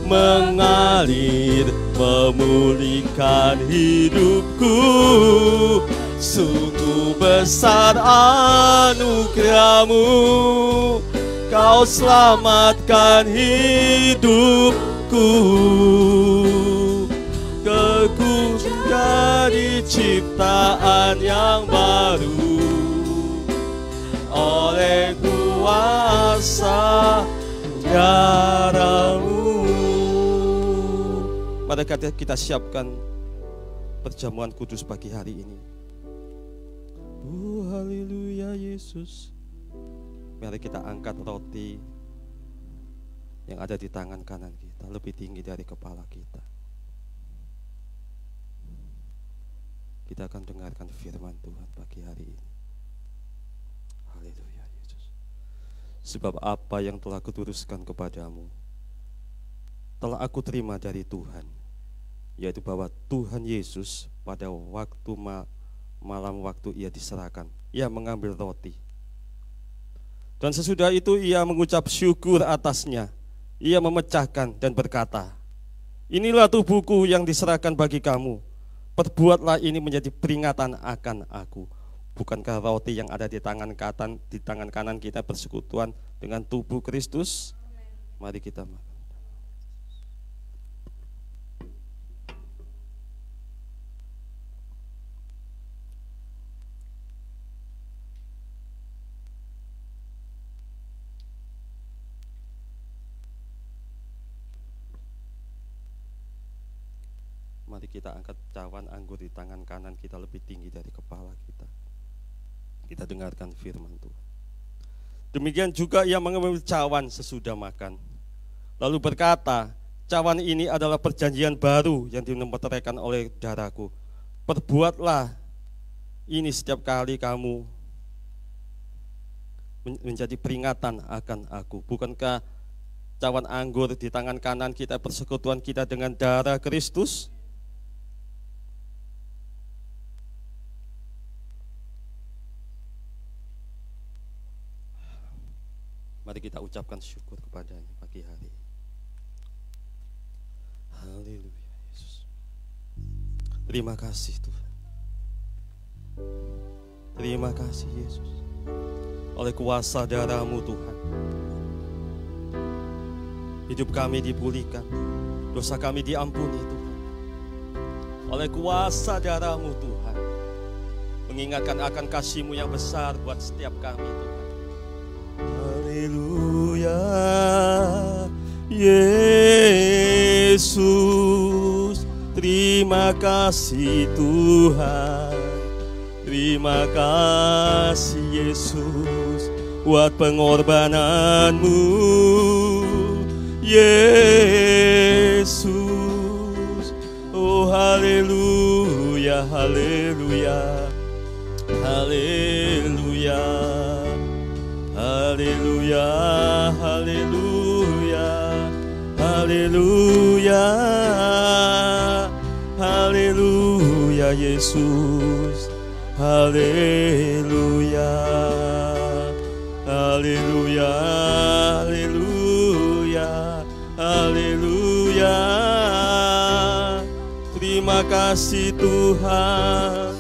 mengalir, memulihkan hidupku. Sungguh besar anugerah-Mu, Kau selamatkan hidupku. Ku jadi ciptaan yang baru oleh kuasa darah-Mu. Mari kita siapkan perjamuan kudus pagi hari ini. Haleluya Yesus. Mari kita angkat roti yang ada di tangan kanan kita lebih tinggi dari kepala kita. Kita akan dengarkan firman Tuhan pagi hari ini. Haleluya Yesus. Sebab apa yang telah kuturuskan kepadamu telah aku terima dari Tuhan, yaitu bahwa Tuhan Yesus pada waktu malam waktu Ia diserahkan, Ia mengambil roti. Dan sesudah itu Ia mengucap syukur atasnya. Ia memecahkan dan berkata, inilah tubuhku yang diserahkan bagi kamu. Perbuatlah ini menjadi peringatan akan aku. Bukankah roti yang ada di tangan kanan kita bersekutuan dengan tubuh Kristus? Mari kita makan. Mari kita angkat cawan anggur di tangan kanan kita lebih tinggi dari kepala kita. Kita dengarkan firman Tuhan. Demikian juga Ia mengambil cawan sesudah makan, lalu berkata, cawan ini adalah perjanjian baru yang dimeteraikan oleh darahku. Perbuatlah ini setiap kali kamu menjadi peringatan akan aku. Bukankah cawan anggur di tangan kanan kita persekutuan kita dengan darah Kristus? Mari kita ucapkan syukur kepadanya pagi hari. Haleluya Yesus. Terima kasih Tuhan. Terima kasih Yesus. Oleh kuasa darah-Mu Tuhan, hidup kami dipulihkan, dosa kami diampuni Tuhan. Oleh kuasa darah-Mu Tuhan, mengingatkan akan kasih-Mu yang besar buat setiap kami Tuhan. Haleluya Yesus. Terima kasih Tuhan. Terima kasih Yesus buat pengorbanan-Mu Yesus. Oh haleluya, haleluya, haleluya, haleluya, haleluya, haleluya, haleluya, Haleluya Yesus, haleluya, haleluya, haleluya, haleluya. Terima kasih Tuhan,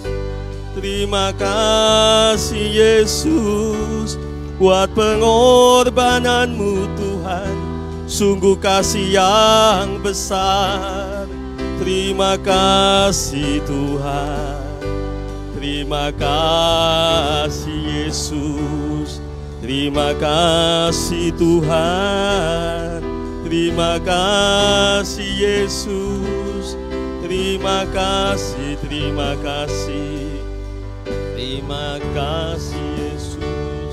terima kasih Yesus buat pengorbananmu Tuhan, sungguh kasih yang besar. Terima kasih Tuhan, terima kasih Yesus, terima kasih Tuhan, terima kasih Yesus, terima kasih, terima kasih, terima kasih Yesus,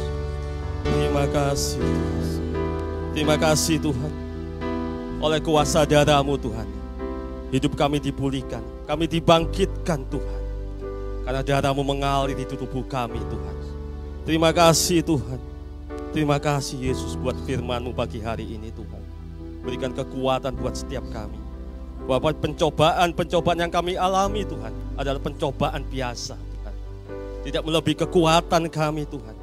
terima kasih, terima kasih Tuhan. Oleh kuasa darah-Mu Tuhan, hidup kami dipulihkan, kami dibangkitkan Tuhan. Karena darah-Mu mengalir di tubuh kami Tuhan. Terima kasih Tuhan. Terima kasih Yesus buat firman-Mu pagi hari ini Tuhan. Berikan kekuatan buat setiap kami. Bahwa pencobaan-pencobaan yang kami alami Tuhan adalah pencobaan biasa Tuhan. Tidak melebihi kekuatan kami Tuhan.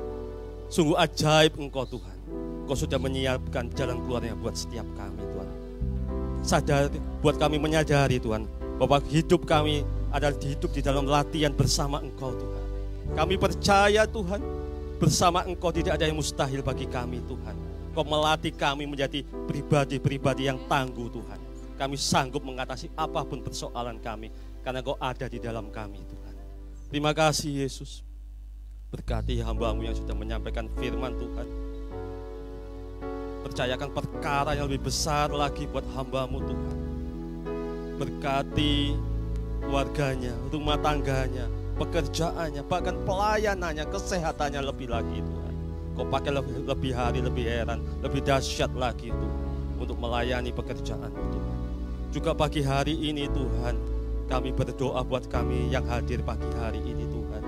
Sungguh ajaib Engkau Tuhan. Engkau sudah menyiapkan jalan keluarnya buat setiap kami Tuhan. Sadar, buat kami menyadari Tuhan bahwa hidup kami adalah hidup di dalam latihan bersama Engkau Tuhan. Kami percaya Tuhan, bersama Engkau tidak ada yang mustahil bagi kami Tuhan. Engkau melatih kami menjadi pribadi-pribadi yang tangguh Tuhan. Kami sanggup mengatasi apapun persoalan kami karena Engkau ada di dalam kami Tuhan. Terima kasih Yesus. Berkati hamba-Mu yang sudah menyampaikan firman Tuhan. Percayakan perkara yang lebih besar lagi buat hamba-Mu Tuhan. Berkati keluarganya, rumah tangganya, pekerjaannya, bahkan pelayanannya, kesehatannya lebih lagi Tuhan. Kau pakai lebih hari, lebih heran, lebih dahsyat lagi Tuhan untuk melayani pekerjaan-Mu Tuhan. Juga pagi hari ini Tuhan, kami berdoa buat kami yang hadir pagi hari ini Tuhan.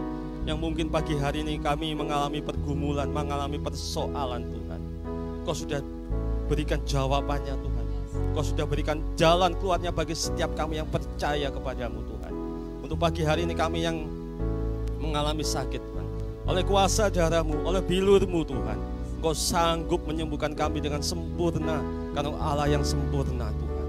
Yang mungkin pagi hari ini kami mengalami pergumulan, mengalami persoalan Tuhan. Kau sudah berikan jawabannya Tuhan. Kau sudah berikan jalan keluarnya bagi setiap kami yang percaya kepadamu Tuhan. Untuk pagi hari ini kami yang mengalami sakit Tuhan, oleh kuasa darah-Mu, oleh bilur-Mu Tuhan, Kau sanggup menyembuhkan kami dengan sempurna karena Allah yang sempurna Tuhan.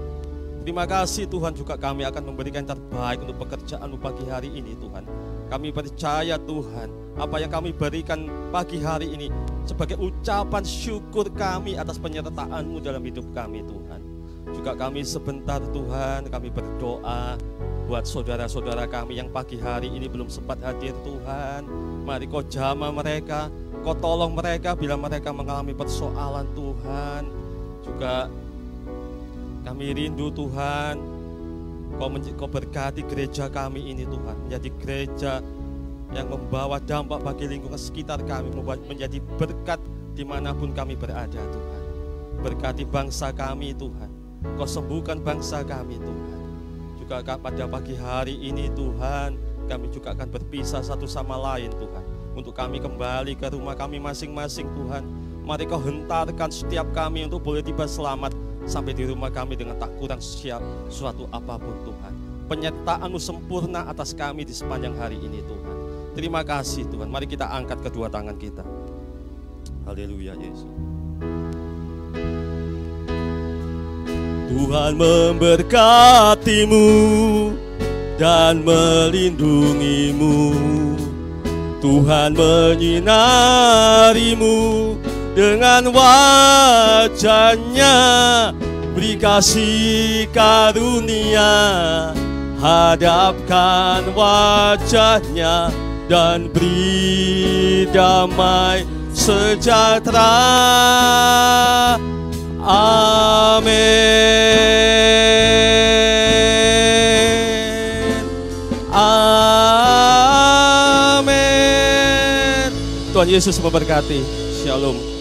Terima kasih Tuhan, juga kami akan memberikan yang terbaik untuk pekerjaan-Mu pagi hari ini Tuhan. Kami percaya Tuhan, apa yang kami berikan pagi hari ini sebagai ucapan syukur kami atas penyertaan-Mu dalam hidup kami Tuhan. Juga kami sebentar Tuhan, kami berdoa buat saudara-saudara kami yang pagi hari ini belum sempat hadir Tuhan. Mari Kau jamah mereka, Kau tolong mereka bila mereka mengalami persoalan Tuhan. Juga kami rindu Tuhan, Kau berkati gereja kami ini Tuhan, menjadi gereja yang membawa dampak bagi lingkungan sekitar kami, menjadi berkat dimanapun kami berada Tuhan. Berkati bangsa kami Tuhan, Kau sembuhkan bangsa kami Tuhan. Juga pada pagi hari ini Tuhan, kami juga akan berpisah satu sama lain Tuhan, untuk kami kembali ke rumah kami masing-masing Tuhan. Mari Kau hentarkan setiap kami untuk boleh tiba selamat sampai di rumah kami dengan tak kurang siap suatu apapun Tuhan. Penyertaan-Mu sempurna atas kami di sepanjang hari ini Tuhan. Terima kasih Tuhan. Mari kita angkat kedua tangan kita. Haleluya Yesus. Tuhan memberkati-Mu dan melindungi-Mu. Tuhan menyinari-Mu dengan wajah-Nya, beri kasih karunia, hadapkan wajah-Nya dan beri damai sejahtera. Amin. Amin. Tuhan Yesus memberkati. Shalom.